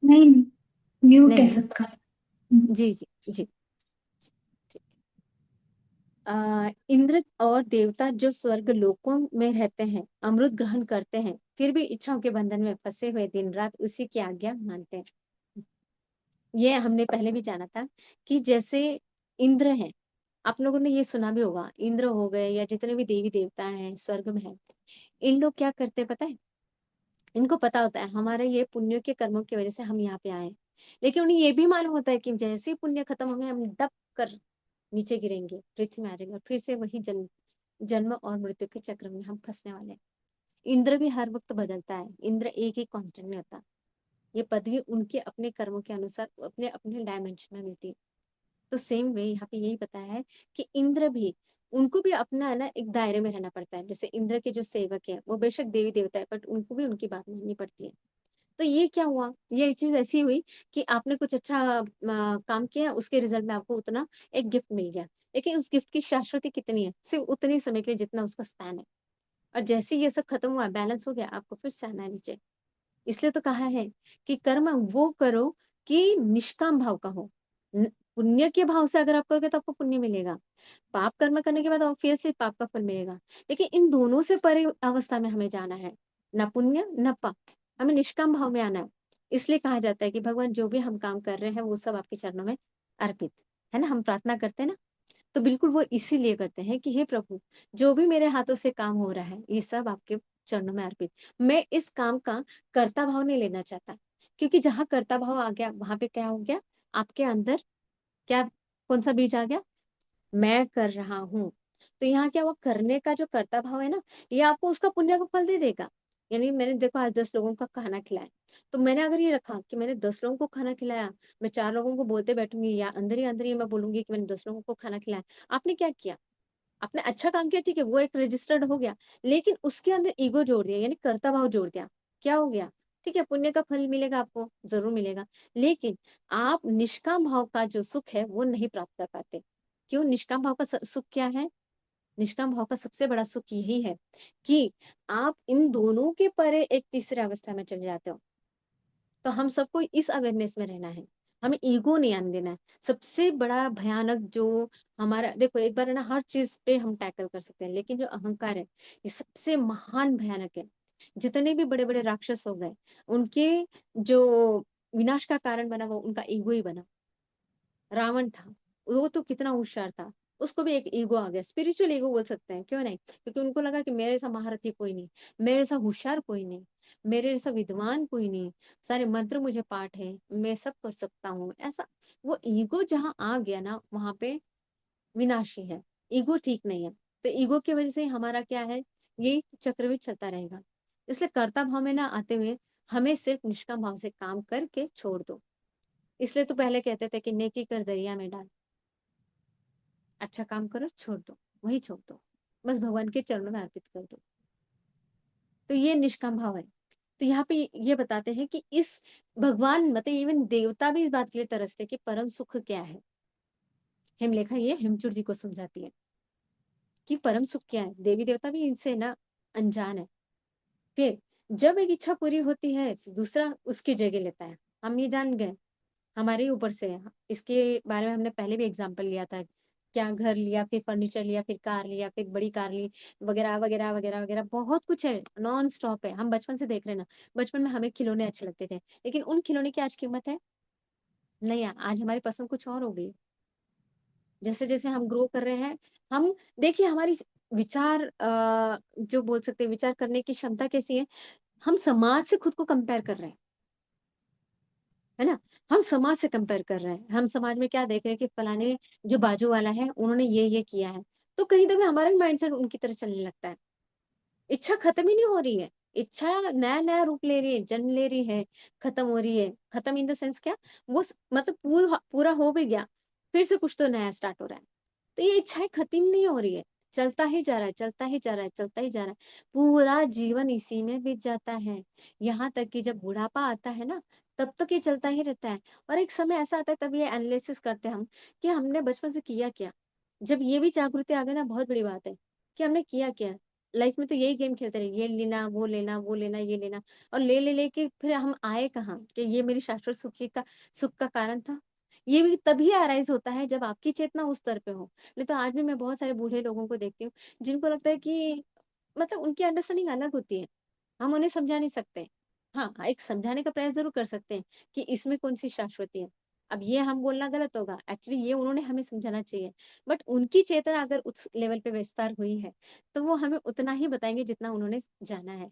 नहीं नहीं, म्यूट है नहीं ना। सबका। हम्म। जी जी जी। इंद्र और देवता जो स्वर्ग लोकों में रहते हैं, अमृत ग्रहण करते हैं, फिर भी इच्छाओं के बंधन में फंसे हुए दिन रात उसी की आज्ञा मानते हैं। ये हमने पहले भी जाना था कि जैसे इंद्र है, आप लोगों ने ये सुना भी होगा, इंद्र हो गए या जितने भी देवी देवता हैं स्वर्ग में है, इन लोग क्या करते हैं पता है? इनको पता होता है हमारे ये पुण्य के कर्मों की वजह से हम यहाँ पे आए हैं। लेकिन उन्हें ये भी मालूम होता है कि जैसे ही पुण्य खत्म होंगे, हम दब कर नीचे गिरेंगे, पृथ्वी में आ जाएंगे, और फिर से वही जन्म जन्म और मृत्यु के चक्र में हम फंसने वाले हैं। इंद्र भी हर वक्त बदलता है, इंद्र एक ही कांस्टेंट नहीं होता। ये पदवी उनके अपने कर्मों के अनुसार अपने अपने डायमेंशन में मिलती है। तो सेम वे यहाँ पे यही बताया है कि इंद्र भी, उनको भी अपना है ना एक दायरे में रहना पड़ता है। जैसे इंद्र के जो सेवक है वो बेशक देवी देवता है, बट उनको भी उनकी बात माननी पड़ती है। तो ये क्या हुआ, ये चीज ऐसी हुई कि आपने कुछ अच्छा काम किया, उसके रिजल्ट में आपको उतना एक गिफ्ट मिल गया। लेकिन उस गिफ्ट की शाश्वती कितनी है? सिर्फ उतनी समय के लिए जितना उसका स्पैन है। और जैसे ही ये सब खत्म हुआ, बैलेंस हो गया, आपको फिर से आना है नीचे। इसलिए तो कहा है कि कर्म वो करो कि निष्काम भाव का हो। पुण्य के भाव से अगर आप करोगे तो आपको पुण्य मिलेगा। पाप कर्म करने के बाद ऑब्वियसली पाप का फल मिलेगा। लेकिन इन दोनों से परे अवस्था में हमें जाना है, न पुण्य न पाप। हमें निष्काम भाव में आना है। इसलिए कहा जाता है कि भगवान जो भी हम काम कर रहे हैं वो सब आपके चरणों में अर्पित है ना। हम प्रार्थना करते हैं ना, तो बिल्कुल वो इसीलिए करते हैं कि हे प्रभु, जो भी मेरे हाथों से काम हो रहा है ये सब आपके चरणों में अर्पित। मैं इस काम का कर्ता भाव नहीं लेना चाहता, क्योंकि जहां कर्ता भाव आ गया वहां पे क्या हो गया, आपके अंदर क्या, कौन सा बीज आ गया? मैं कर रहा हूँ। तो यहाँ क्या हुआ, करने का जो कर्ता भाव है ना, ये आपको उसका पुण्य का फल दे देगा। यानी मैंने देखो आज 10 लोगों का खाना खिलाया, तो मैंने अगर ये रखा कि मैंने 10 लोगों को खाना खिलाया, मैं 4 लोगों को बोलते बैठूंगी या अंदर ही मैं बोलूंगी कि मैंने 10 लोगों को खाना खिलाया। आपने क्या किया? आपने अच्छा काम किया, ठीक है, वो एक रजिस्टर्ड हो गया। लेकिन उसके अंदर ईगो जोड़ दिया, यानी कर्ता भाव जोड़ दिया। क्या हो गया? ठीक है, पुण्य का फल मिलेगा, आपको जरूर मिलेगा। लेकिन आप निष्काम भाव का जो सुख है वो नहीं प्राप्त कर पाते। क्यों? निष्काम भाव का सुख क्या है? निष्काम भाव का सबसे बड़ा सुख यही है कि आप इन दोनों के परे एक तीसरे अवस्था में चले जाते हो। तो हम सबको इस अवेयरनेस में रहना है, हमें ईगो नहीं आने देना है। सबसे बड़ा भयानक जो हमारा, देखो एक बार है ना, हर चीज पे हम टैकल कर सकते हैं, लेकिन जो अहंकार है ये सबसे महान भयानक है। जितने भी बड़े बड़े राक्षस हो गए, उनके जो विनाश का कारण बना वो उनका ईगो ही बना। रावण था, वो तो कितना होशियार था, उसको भी एक ईगो आ गया, स्पिरिचुअल ईगो बोल सकते हैं, क्यों नहीं, क्योंकि उनको लगा कि मेरे जैसा महारथी कोई नहीं, मेरे जैसा होशियार कोई नहीं, मेरे जैसा विद्वान कोई नहीं, सारे मंत्र मुझे पाठ है, मैं सब कर सकता हूँ ऐसा। वो ईगो जहाँ आ गया ना, वहां पे विनाशी है। ईगो ठीक नहीं है। तो ईगो की वजह से हमारा क्या है, ये चक्रवृत्त चलता रहेगा। इसलिए कर्ता भाव में ना आते हुए हमें सिर्फ निष्काम भाव से काम करके छोड़ दो। इसलिए तो पहले कहते थे कि नेकी कर दरिया में डाल, अच्छा काम करो छोड़ दो, वही छोड़ दो, बस भगवान के चरणों में अर्पित कर दो। तो ये निष्काम भाव है। तो यहाँ पे ये बताते हैं कि इस भगवान मतलब इवन देवता भी इस बात के लिए तरसते हैं कि परम सुख क्या है। हिमलेखा ये हेमचूर जी को समझाती है कि परम सुख क्या है, देवी देवता भी इनसे ना अनजान है। फिर जब एक इच्छा पूरी होती है तो दूसरा उसकी जगह लेता है। हम ये जान गए, हमारे ही ऊपर से है। इसके बारे में हमने पहले भी एग्जाम्पल लिया था, क्या घर लिया, फिर फर्नीचर लिया, फिर कार लिया, फिर बड़ी कार ली, वगैरह वगैरह वगैरह वगैरह, बहुत कुछ है, नॉन स्टॉप है। हम बचपन से देख रहे हैं ना, बचपन में हमें खिलौने अच्छे लगते थे, लेकिन उन खिलौने की आज कीमत है नहीं है। आज हमारी पसंद कुछ और हो गई। जैसे जैसे हम ग्रो कर रहे हैं, हम देखिए हमारी विचार जो बोल सकते हैं विचार करने की क्षमता कैसी है, हम समाज से खुद को कंपेयर कर रहे हैं, है ना। हम समाज से कंपेयर कर रहे हैं, हम समाज में क्या देख रहे हैं कि फलाने जो बाजू वाला है उन्होंने ये किया है, तो कहीं तो भी हमारा भी माइंडसेट उनकी तरह चलने लगता है। इच्छा खत्म ही नहीं हो रही है, इच्छा नया नया रूप ले रही है, जन्म ले रही है, खत्म हो रही है। खत्म इन द सेंस क्या, वो मतलब पूरा पूरा हो भी गया, फिर से कुछ तो नया स्टार्ट हो रहा है। तो ये इच्छाएं खत्म नहीं हो रही है, चलता ही जा रहा है, चलता ही जा रहा है, चलता ही जा रहा है। पूरा जीवन इसी में बीत जाता है, यहाँ तक कि जब बुढ़ापा आता है ना, तब तक ये चलता ही रहता है। और एक समय ऐसा आता है, तब ये एनालिसिस करते हैं हम कि हमने बचपन से किया क्या। जब ये भी जागृति आ गई ना, बहुत बड़ी बात है कि हमने किया क्या। लाइफ में तो यही गेम खेलते रहे, ये लेना वो लेना वो लेना ये लेना, और ले ले लेके फिर हम आए कहाँ कि ये मेरी शाश्वत सुख का कारण था। ये भी तभी अराइज होता है जब आपकी चेतना उस स्तर पे हो। नहीं तो आज भी मैं बहुत सारे बूढ़े लोगों को देखती हूँ जिनको लगता है कि मतलब उनकी अंडरस्टैंडिंग अलग होती है, हम उन्हें समझा नहीं सकते। हाँ, एक समझाने का प्रयास जरूर कर सकते हैं कि इसमें कौन सी शाश्वती है। अब ये हम बोलना गलत होगा, एक्चुअली ये उन्होंने हमें समझाना चाहिए। बट उनकी चेतना अगर उस लेवल पे विस्तार हुई है, तो वो हमें उतना ही बताएंगे जितना उन्होंने जाना है।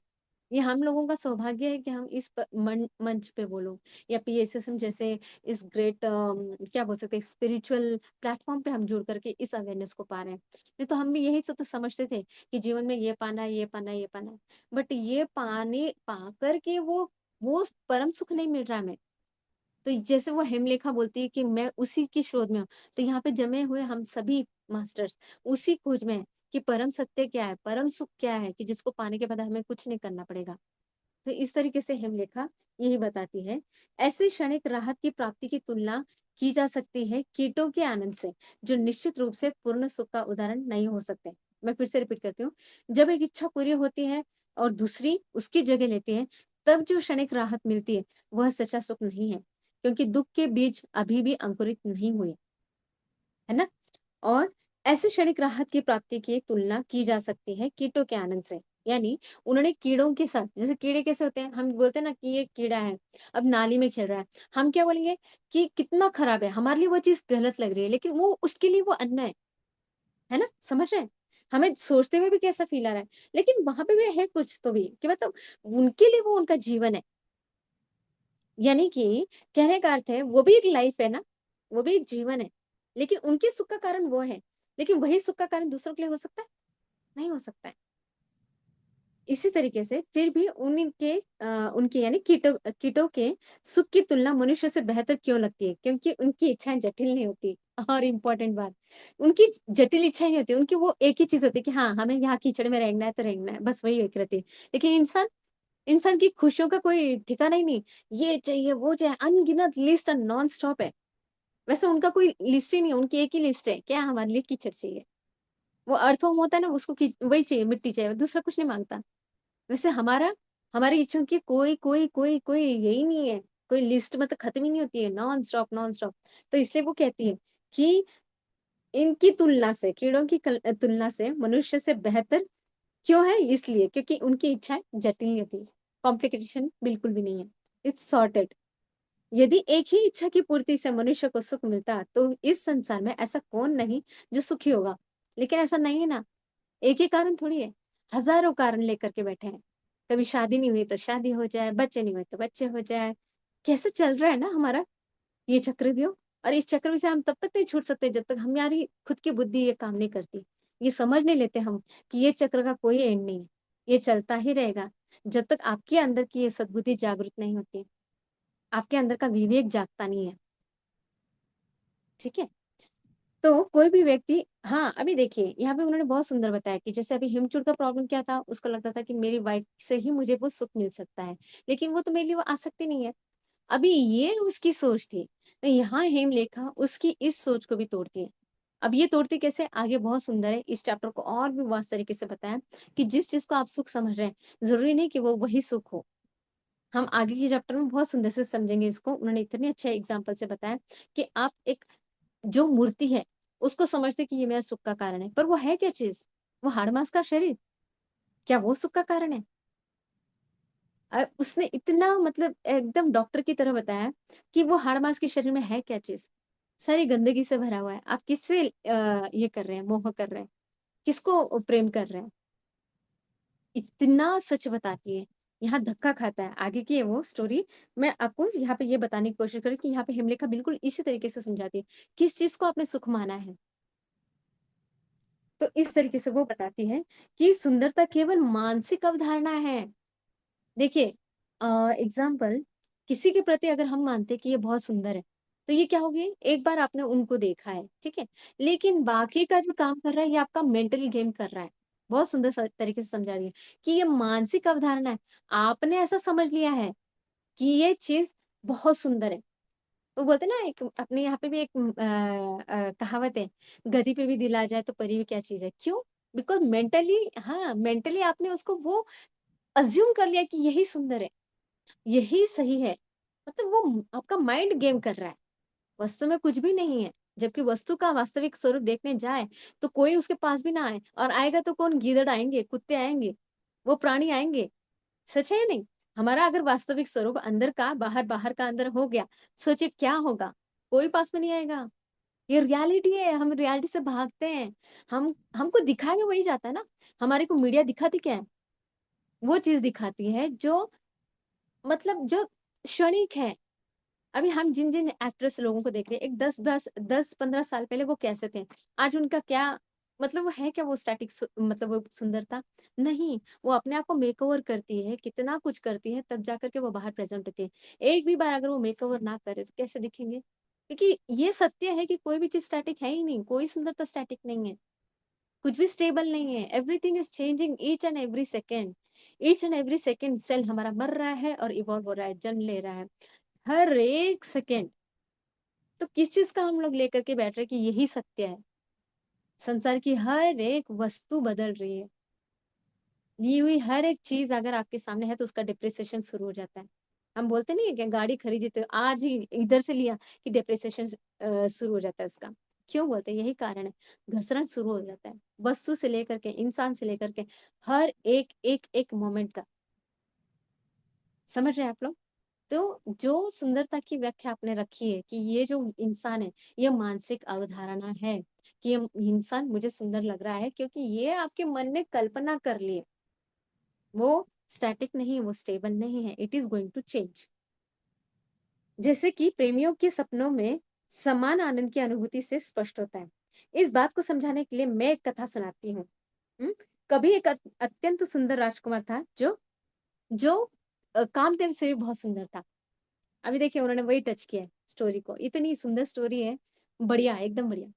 ये हम लोगों का सौभाग्य है कि हम इस मंच पे बोलो, या पीएसएसएम जैसे इस ग्रेट क्या बोल सकते हैं स्पिरिचुअल प्लेटफॉर्म पे हम जुड़ करके इस अवेयरनेस को पा रहे हैं। नहीं तो हम भी यही तो समझते थे कि जीवन में ये पाना है, ये पाना है, ये पाना है। बट ये पाने पा करके वो परम सुख नहीं मिल रहा हमें। तो जैसे वो हेमलेखा बोलती है कि मैं उसी की शोध में हूँ, तो यहाँ पे जमे हुए हम सभी मास्टर्स उसी खोज में हैं कि परम सत्य क्या है, परम सुख क्या है, कि जिसको पाने के बाद हमें कुछ नहीं करना पड़ेगा। तो इस तरीके से हेमलेखा यही बताती है। ऐसे क्षणिक राहत की प्राप्ति की तुलना की जा सकती है कीटों के आनंद से, जो निश्चित रूप से पूर्ण सुख का उदाहरण नहीं हो सकते। मैं फिर से रिपीट करती हूँ, जब एक इच्छा पूरी होती है और दूसरी उसकी जगह लेती है, तब जो क्षणिक राहत मिलती है वह सच्चा सुख नहीं है, क्योंकि दुख के बीज अभी भी अंकुरित नहीं हुए, है ना। और ऐसे क्षणिक राहत की प्राप्ति की तुलना की जा सकती है कीटों के आनंद से। यानी उन्होंने कीड़ों के साथ, जैसे कीड़े कैसे होते हैं, हम बोलते हैं ना कि ये कीड़ा है, अब नाली में खेल रहा है, हम क्या बोलेंगे कि कितना खराब है, हमारे लिए वो चीज गलत लग रही है, लेकिन वो उसके लिए वो अन्न है ना, समझ रहे हैं। हमें सोचते हुए भी कैसा फील आ रहा है, लेकिन वहां पे भी है कुछ तो भी कि मतलब उनके लिए वो उनका जीवन है। यानी कि कहने का अर्थ है वो भी एक लाइफ है ना, वो भी एक जीवन है, लेकिन उनके सुख का कारण वो है, लेकिन वही सुख का कारण दूसरों के लिए हो सकता है, नहीं हो सकता है। इसी तरीके से फिर भी उनके यानी कीटों के सुख की तुलना मनुष्य से बेहतर क्यों लगती है, क्योंकि उनकी इच्छाएं जटिल नहीं होती। और इम्पोर्टेंट बात, उनकी जटिल इच्छाएं नहीं होती, उनकी वो एक ही चीज होती है कि हाँ हमें यहाँ कीचड़ में रहना है तो रहना है, बस वही एक रहती है। लेकिन इंसान, इंसान की खुशियों का कोई ठिकाना ही नहीं, ये चाहिए वो चाहिए, अनगिनत लिस्ट नॉन स्टॉप है। वैसे उनका कोई लिस्ट ही नहीं है, उनकी एक ही लिस्ट है, क्या हमारे लिए कीचड़ चाहिए। वो अर्थवर्म होता है ना, उसको वही चाहिए, मिट्टी चाहिए, वो दूसरा कुछ नहीं मांगता। वैसे हमारा, हमारी इच्छा की कोई कोई कोई कोई यही नहीं है। कोई लिस्ट मतलब खत्म ही नहीं होती है, नॉन स्टॉप नॉन स्टॉप। तो इसलिए वो कहती है कि इनकी तुलना से, कीड़ों की तुलना से मनुष्य से बेहतर क्यों है? इसलिए क्योंकि उनकी इच्छाएं जटिल नहीं होती, कॉम्प्लिकेशन बिल्कुल भी नहीं है, इट्स सॉर्टेड। यदि एक ही इच्छा की पूर्ति से मनुष्य को सुख मिलता तो इस संसार में ऐसा कौन नहीं जो सुखी होगा। लेकिन ऐसा नहीं है ना, एक ही कारण थोड़ी है, हजारों कारण लेकर के बैठे हैं। कभी शादी नहीं हुई तो शादी हो जाए, बच्चे नहीं हुए तो बच्चे हो जाए। कैसे चल रहा है ना हमारा ये चक्रव्यूह। और इस चक्रव्यूह से हम तब तक नहीं छूट सकते जब तक हमारी खुद की बुद्धि ये काम नहीं करती। ये समझ नहीं लेते हम कि ये चक्र का कोई एंड नहीं है, ये चलता ही रहेगा जब तक आपके अंदर की ये सद्बुद्धि जागृत नहीं होती, आपके अंदर का विवेक जागता नहीं है। ठीक है। तो कोई भी व्यक्ति, हाँ अभी देखिए यहाँ पे उन्होंने बहुत सुंदर बताया कि जैसे अभी हिमचूड़ का प्रॉब्लम क्या था, उसको लगता था कि मेरी वाइफ से ही मुझे वो सुख मिल सकता है, लेकिन वो तो मेरे लिए वो आसक्ति नहीं है। अभी ये उसकी सोच थी। तो यहाँ हेमलेखा उसकी इस सोच को भी तोड़ती है। अब ये तोड़ती कैसे, आगे बहुत सुंदर है, इस चैप्टर को और भी वास्त तरीके से बताया कि जिस चीज को आप सुख समझ रहे हैं जरूरी नहीं कि वो वही सुख हो। हम आगे के चैप्टर में बहुत सुंदर से समझेंगे इसको। उन्होंने इतने अच्छे एग्जाम्पल से बताया कि आप एक जो मूर्ति है उसको समझते कि ये मेरा सुख का कारण है, पर वो है क्या चीज? वो हाड़ मांस का शरीर, क्या वो सुख का कारण है? उसने इतना मतलब एकदम डॉक्टर की तरह बताया कि वो हाड़ मांस के शरीर में है क्या चीज, सारी गंदगी से भरा हुआ है। आप किससे ये कर रहे हैं, मोह कर रहे हैं, किसको प्रेम कर रहे हैं? इतना सच बताती है। यहाँ धक्का खाता है, आगे की है वो स्टोरी। मैं आपको यहाँ पे ये बताने की कोशिश करूँ कि यहाँ पे हिमलेखा बिल्कुल इसी तरीके से समझाती है, किस चीज को आपने सुख माना है। तो इस तरीके से वो बताती है कि सुंदरता केवल मानसिक अवधारणा है। देखिए एग्जाम्पल, किसी के प्रति अगर हम मानते कि ये बहुत सुंदर है, तो ये क्या होगी, एक बार आपने उनको देखा है, ठीक है, लेकिन बाकी का जो काम कर रहा है ये आपका मेंटल गेम कर रहा है। बहुत सुंदर तरीके से समझा रही है कि ये मानसिक अवधारणा है। आपने ऐसा समझ लिया है कि ये चीज बहुत सुंदर है। तो बोलते ना, एक अपने यहाँ पे भी एक कहावत है, गधी पे भी दिल आ जाए तो परी भी क्या चीज है। क्यों? बिकॉज मेंटली, हाँ मेंटली आपने उसको वो अज्यूम कर लिया कि यही सुंदर है, यही सही है। मतलब वो आपका माइंड गेम कर रहा है, वस्तु में कुछ भी नहीं है। जबकि वस्तु का वास्तविक स्वरूप देखने जाए तो कोई उसके पास भी ना आए, और आएगा तो कौन, गीदड़ आएंगे, कुत्ते आएंगे, वो प्राणी आएंगे। सच है या नहीं? हमारा अगर वास्तविक स्वरूप अंदर का बाहर, बाहर का अंदर हो गया, सोचिए क्या होगा। कोई पास में नहीं आएगा। ये रियलिटी है, हम रियलिटी से भागते हैं। हम हमको दिखाया भी वही जाता है ना। हमारे को मीडिया दिखाती क्या है? वो चीज दिखाती है जो मतलब जो क्षणिक है। अभी हम जिन जिन एक्ट्रेस लोगों को देख रहे हैं, एक 10-15 साल पहले वो कैसे थे, आज उनका क्या, मतलब वो है क्या, वो स्टैटिक मतलब वो सुंदरता नहीं। वो अपने आप को मेकओवर करती है, कितना कुछ करती है, तब जाकर के वो बाहर प्रेजेंट होती है। एक भी बार अगर वो मेकओवर ना करे तो कैसे दिखेंगे? क्योंकि ये सत्य है कि कोई भी चीज स्टैटिक है ही नहीं, कोई सुंदरता स्टैटिक नहीं है, कुछ भी स्टेबल नहीं है। Everything is changing each and every second. Each and every second cell हमारा मर रहा है और इवॉल्व हो रहा है, जन्म ले रहा है, हर एक सेकेंड। तो किस चीज का हम लोग लेकर के बैठ रहे हैं कि यही सत्य है? संसार की हर एक वस्तु बदल रही है, ली हुई हर एक चीज अगर आपके सामने है तो उसका डिप्रिसिएशन शुरू हो जाता है। हम बोलते नहीं है कि गाड़ी खरीदी तो आज ही इधर से लिया कि डिप्रिसिएशन शुरू हो जाता है उसका। क्यों बोलते हैं? यही कारण है, घसरण शुरू हो जाता है, वस्तु से लेकर के, इंसान से लेकर के, हर एक एक एक मोमेंट का। समझ रहे हैं आप लोग? तो जो सुंदरता की व्याख्या आपने रखी है कि ये जो इंसान है, ये मानसिक अवधारणा है कि ये इंसान मुझे सुंदर लग रहा है, क्योंकि ये आपके मन ने कल्पना कर ली है। वो स्टैटिक नहीं है, वो स्टेबल नहीं है, it is going to change. जैसे कि प्रेमियों के सपनों में समान आनंद की अनुभूति से स्पष्ट होता है। इस बात को समझाने के लिए मैं एक कथा सुनाती हूँ। हम्म? कभी एक अत्यंत सुंदर राजकुमार था जो जो कामदेव से भी बहुत सुंदर था। अभी देखिए उन्होंने वही टच किया है स्टोरी को, इतनी सुंदर स्टोरी है, बढ़िया एकदम बढ़िया।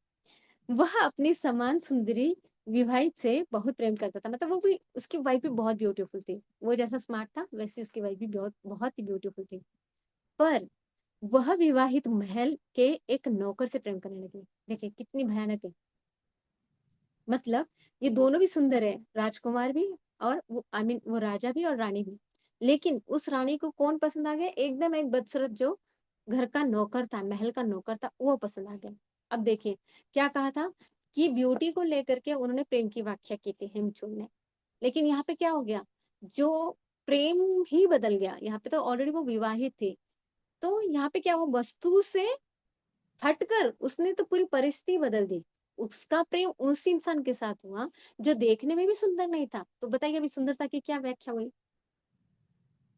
वह अपनी समान सुंदरी विवाहित से बहुत प्रेम करता था, मतलब वो भी, उसकी वाइफ भी बहुत ब्यूटीफुल थी। वो जैसा स्मार्ट था वैसे उसकी वाइफ भी बहुत बहुत ही ब्यूटीफुल थी। पर वह विवाहित महल के एक नौकर से प्रेम करने लगी। देखिए कितनी भयानक है। मतलब ये दोनों भी सुंदर है, राजकुमार भी और वो, आई मीन वो राजा भी और रानी भी, लेकिन उस रानी को कौन पसंद आ गया? एकदम एक बदसूरत जो घर का नौकर था, महल का नौकर था, वो पसंद आ गया। अब देखिए, क्या कहा था कि ब्यूटी को लेकर के उन्होंने प्रेम की व्याख्या की थी हेमचूड़ ने। लेकिन यहाँ पे क्या हो गया? जो प्रेम ही बदल गया। यहाँ पे तो ऑलरेडी वो विवाहित थी। तो यहाँ पे क्या हुआ? वस्तु से हटकर उसने तो पूरी परिस्थिति बदल दी। उसका प्रेम उस इंसान के साथ हुआ जो देखने में भी सुंदर नहीं था। तो बताइए अभी सुंदरता की क्या व्याख्या हुई?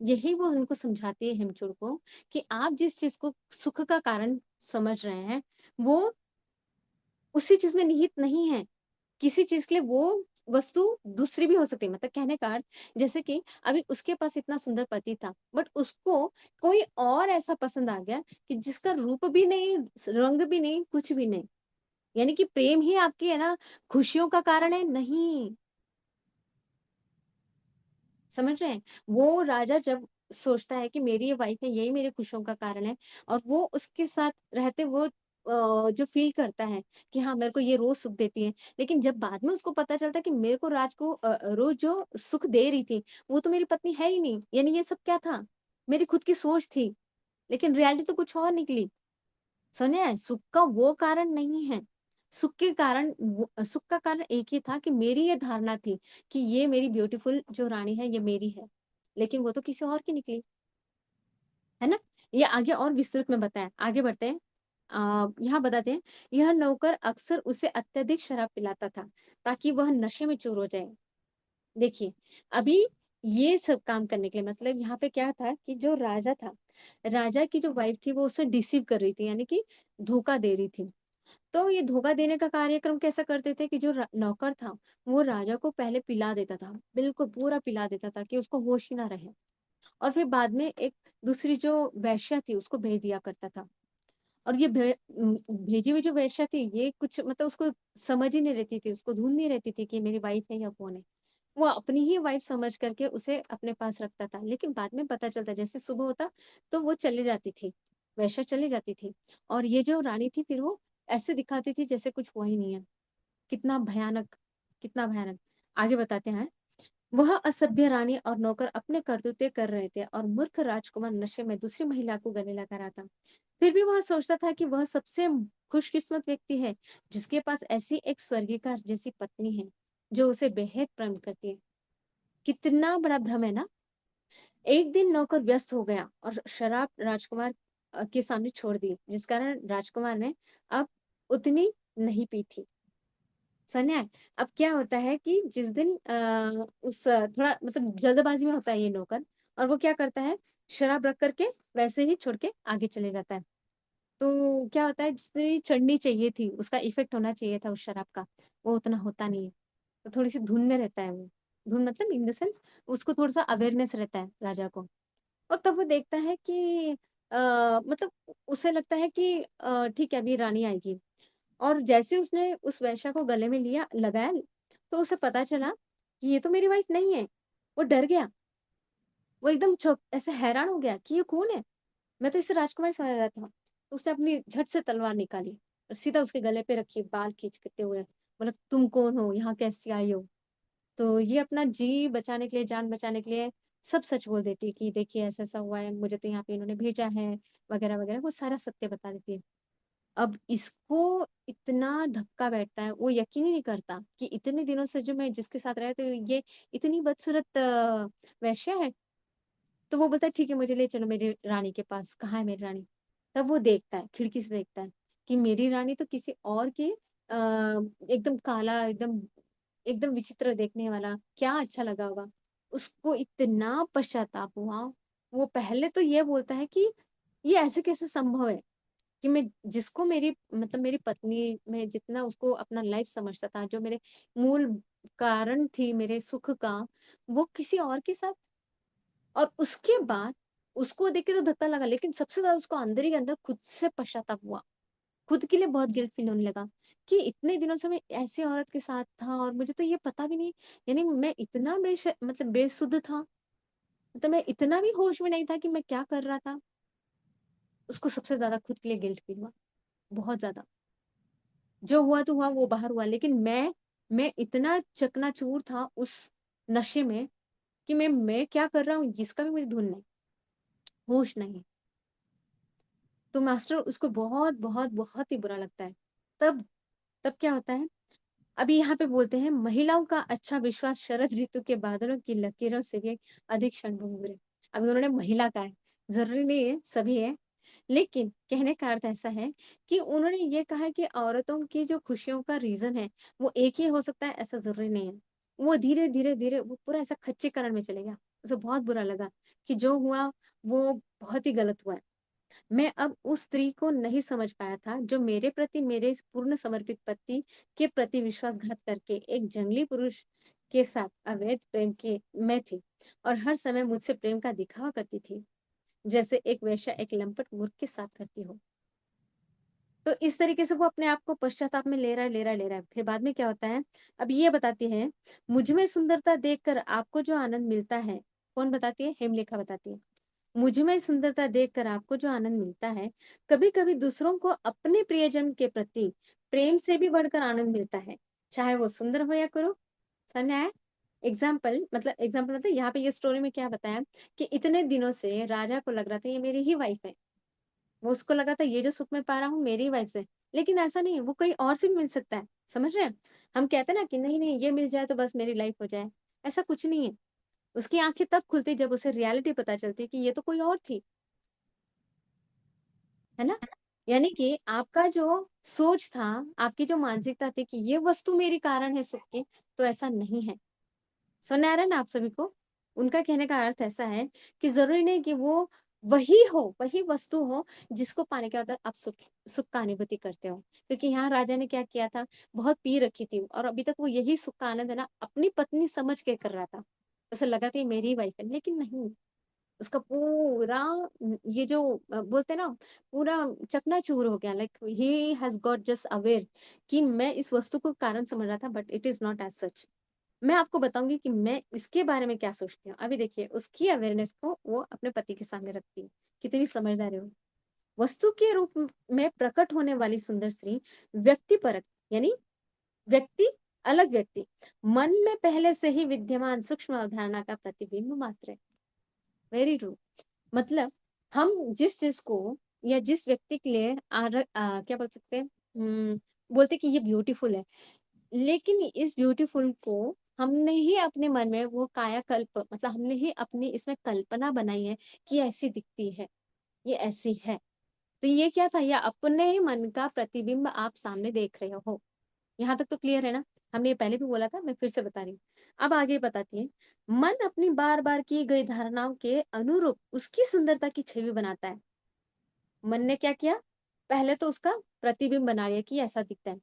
यही वो उनको समझाती है हेमचूड़ को कि आप जिस चीज को सुख का कारण समझ रहे हैं, वो उसी चीज में निहित नहीं है। किसी चीज के लिए वो वस्तु दूसरी भी हो सकती है। मतलब कहने का अर्थ, जैसे कि अभी उसके पास इतना सुंदर पति था, बट उसको कोई और ऐसा पसंद आ गया कि जिसका रूप भी नहीं, रंग भी नहीं, कुछ भी नहीं। यानी कि प्रेम ही आपकी है ना खुशियों का कारण है? नहीं। समझ रहे हैं? वो राजा जब सोचता है कि मेरी ये वाइफ है, यही मेरे खुशियों का कारण है, और वो उसके साथ रहते वो जो फील करता है कि हाँ मेरे को ये रोज सुख देती है। लेकिन जब बाद में उसको पता चलता है कि मेरे को राज को रोज जो सुख दे रही थी वो तो मेरी पत्नी है ही नहीं, यानी ये सब क्या था? मेरी खुद की सोच थी। लेकिन रियलिटी तो कुछ और निकली। सुनिए, सुख का वो कारण नहीं है। सुख का कारण एक ही था कि मेरी ये धारणा थी कि ये मेरी ब्यूटीफुल जो रानी है ये मेरी है। लेकिन वो तो किसी और की निकली, है ना? ये आगे और विस्तृत में बताया, आगे बढ़ते हैं। यहाँ बताते हैं, यह नौकर अक्सर उसे अत्यधिक शराब पिलाता था ताकि वह नशे में चूर हो जाए। देखिए, अभी ये सब काम करने के लिए, मतलब यहाँ पे क्या था कि जो राजा था, राजा की जो वाइफ थी वो उसे डिसीव कर रही थी, यानी कि धोखा दे रही थी। तो ये धोखा देने का कार्यक्रम कैसा करते थे कि जो नौकर था वो राजा को पहले पिला देता था, बिल्कुल पूरा पिला देता था कि उसको होश ही ना रहे। और फिर बाद में एक दूसरी जो वेश्या थी उसको भेज दिया करता था। और ये भेजी हुई जो वेश्या थी ये कुछ मतलब उसको समझ ही नहीं रहती थी, उसको धुन नहीं रहती थी कि मेरी वाइफ है या कौन है। वो अपनी ही वाइफ समझ करके उसे अपने पास रखता था। लेकिन बाद में पता चलता जैसे सुबह होता तो वो चली जाती थी, वैश्या चली जाती थी। और ये जो रानी थी फिर वो ऐसे दिखाती थी जैसे कुछ हुआ ही नहीं है। कितना भयानक, कितना भयानक। आगे बताते हैं। वह असभ्य रानी और नौकर अपने करतूते कर रहे थे और मूर्ख राजकुमार नशे में दूसरी महिला को गले लगा रहा था। फिर भी वह सोचता था कि वह सबसे खुशकिस्मत व्यक्ति है जिसके पास ऐसी एक स्वर्गीय जैसी पत्नी है जो उसे बेहद प्रेम करती है। कितना बड़ा भ्रम है ना। एक दिन नौकर व्यस्त हो गया और शराब राजकुमार के सामने छोड़ दी, जिस कारण राजकुमार ने अब उतनी नहीं पी थी। समझ आए? अब क्या होता है कि जिस दिन उस थोड़ा मतलब जल्दबाजी में होता है ये नौकर, और वो क्या करता है, शराब रख करके वैसे ही छोड़ के आगे चले जाता है। तो क्या होता है, जितनी चढ़नी चाहिए थी, उसका इफेक्ट होना चाहिए था उस शराब का, वो उतना होता नहीं है। तो थोड़ी सी धुन में रहता है वो। धुन मतलब इन द सेंस उसको थोड़ा सा अवेयरनेस रहता है राजा को। और तब वो देखता है कि मतलब उसे लगता है कि ठीक है अभी रानी आएगी। और जैसे उसने उस वैश्या को गले में लिया लगाया, तो उसे पता चला कि ये तो मेरी वाइफ नहीं है। वो डर गया। वो एकदम चौक ऐसे हैरान हो गया कि ये कौन है। मैं तो इसे राजकुमार समझ रहा था। तो उसने अपनी झट से तलवार निकाली और सीधा उसके गले पे रखी, बाल खींचते हुए बोला, तुम कौन हो, यहाँ कैसे आई हो? तो ये अपना जी बचाने के लिए, जान बचाने के लिए सब सच बोल देती है कि देखिए ऐसा ऐसा हुआ है, मुझे तो यहाँ पे इन्होंने भेजा है, वगैरह वगैरह, वो सारा सत्य बता देती है। अब इसको इतना धक्का बैठता है, वो यकीन ही नहीं करता कि इतने दिनों से जो मैं जिसके साथ रहा तो ये इतनी बदसूरत वेश्या है। तो वो बोलता है ठीक है मुझे ले चलो मेरी रानी के पास, कहाँ है मेरी रानी? तब वो देखता है, खिड़की से देखता है कि मेरी रानी तो किसी और के एकदम काला, एकदम एकदम विचित्र देखने वाला, क्या अच्छा लगा होगा। उसको इतना पश्चाताप हुआ। वो पहले तो ये बोलता है कि ये ऐसे कैसे संभव है कि मैं जिसको मेरी मतलब मेरी पत्नी में जितना उसको अपना लाइफ समझता था, जो मेरे मूल कारण थी मेरे सुख का, वो किसी और के साथ। और उसके बाद उसको देख के तो धक्का लगा, लेकिन सबसे ज्यादा उसको अंदर ही अंदर खुद से पश्चाताप हुआ। खुद के लिए बहुत गिल्ट फील होने लगा कि इतने दिनों से मैं ऐसी औरत के साथ था और मुझे तो ये पता भी नहीं। यानी मैं इतना मतलब बेसुध था, मतलब मैं इतना भी होश में नहीं था कि मैं क्या कर रहा था। उसको सबसे ज्यादा खुद के लिए गिल्ट फील हुआ, बहुत ज्यादा। जो हुआ तो हुआ, वो बाहर हुआ, लेकिन मैं इतना चकनाचूर था उस नशे में कि मैं क्या कर रहा हूँ इसका भी मुझे धुन नहीं, होश नहीं। तो मास्टर उसको बहुत बहुत बहुत ही बुरा लगता है। तब तब क्या होता है, अभी यहाँ पे बोलते हैं महिलाओं का अच्छा विश्वास शरद ऋतु के बादलों की लकीरों से भी अधिक क्षणभंगुर है। अभी उन्होंने महिला का है, जरूरी नहीं है सभी है, लेकिन कहने का अर्थ ऐसा है कि उन्होंने ये कहा कि औरतों की जो खुशियों का रीजन है वो एक ही हो सकता है, ऐसा जरूरी नहीं है। वो धीरे धीरे धीरे वो पूरा ऐसा खच्चीकरण में चले गया। उसे बहुत बुरा लगा कि जो हुआ वो बहुत ही गलत हुआ है। मैं अब उस स्त्री को नहीं समझ पाया था जो मेरे प्रति, मेरे इस पूर्ण समर्पित पति के प्रति विश्वासघात करके एक जंगली पुरुष के साथ अवैध प्रेम के में थी और हर समय मुझसे प्रेम का दिखावा करती थी, जैसे एक वेश्या एक लंपट मूर्ख के साथ करती हो। तो इस तरीके से वो अपने आप को पश्चाताप में ले रहा है, ले रहा है, ले रहा है। फिर बाद में क्या होता है, अब ये बताती है, मुझ में सुंदरता देखकर आपको जो आनंद मिलता है, कौन बताती है, हेमलेखा बताती है। मुझ में सुंदरता देखकर आपको जो आनंद मिलता है, कभी कभी दूसरों को अपने प्रियजन के प्रति प्रेम से भी बढ़कर आनंद मिलता है, चाहे वो सुंदर हो या करो। समझ आया? एग्जाम्पल मतलब यहाँ पे ये स्टोरी में क्या बताया कि इतने दिनों से राजा को लग रहा था ये मेरी ही वाइफ है, वो उसको लगा था ये जो सुख मैं पा रहा हूँ मेरी वाइफ से, लेकिन ऐसा नहीं है, वो कहीं और से भी मिल सकता है। समझ रहे हैं? हम कहते हैं ना कि नहीं नहीं ये मिल जाए तो बस मेरी लाइफ हो जाए, ऐसा कुछ नहीं है। उसकी आंखें तब खुलती जब उसे रियलिटी पता चलती कि ये तो कोई और थी, है ना? यानी कि आपका जो सोच था, आपकी जो मानसिकता थी कि ये वस्तु मेरी कारण है सुख की, तो ऐसा नहीं है। समझ आ रहा है ना आप सभी को? उनका कहने का अर्थ ऐसा है कि जरूरी नहीं कि वो वही हो, वही वस्तु हो जिसको पाने के बाद आप सुख सुख का अनुभूति करते हो। क्योंकि यहाँ राजा ने क्या किया था, बहुत पी रखी थी और अभी तक वो यही सुख का आनंद है ना अपनी पत्नी समझ के कर रहा था। उसे लगा था ये मेरी वाइफ है, लेकिन नहीं, उसका पूरा ये जो बोलते हैं ना, पूरा चकनाचूर हो गया। Like he has got just aware कि मैं इस वस्तु को कारण समझ रहा था, but it is not as such. मैं आपको बताऊंगी कि मैं इसके बारे में क्या सोचती हूँ। अभी देखिए उसकी अवेयरनेस को वो अपने पति के सामने रखती है, कितनी समझदार है वो। वस्तु के रूप में प्रकट होने वाली सुंदर स्त्री व्यक्तिपरक, यानी व्यक्ति, अलग व्यक्ति, मन में पहले से ही विद्यमान सूक्ष्म अवधारणा का प्रतिबिंब मात्र है। Very true. मतलब हम जिस चीज को या जिस व्यक्ति के लिए क्या बोल सकते हैं, बोलते कि ये ब्यूटीफुल है, लेकिन इस ब्यूटीफुल को हमने ही अपने मन में वो कायाकल्प, मतलब हमने ही अपनी इसमें कल्पना बनाई है कि ऐसी दिखती है, ये ऐसी है। तो ये क्या था, ये अपने ही मन का प्रतिबिंब आप सामने देख रहे हो। यहाँ तक तो क्लियर है ना? हमने ये पहले भी बोला था, मैं फिर से बता रही हूँ। अब आगे बताती है, मन अपनी बार बार की गई धारणाओं के अनुरूप उसकी सुंदरता की छवि बनाता है। मन ने क्या किया, पहले तो उसका प्रतिबिंब बना लिया कि ऐसा दिखता है,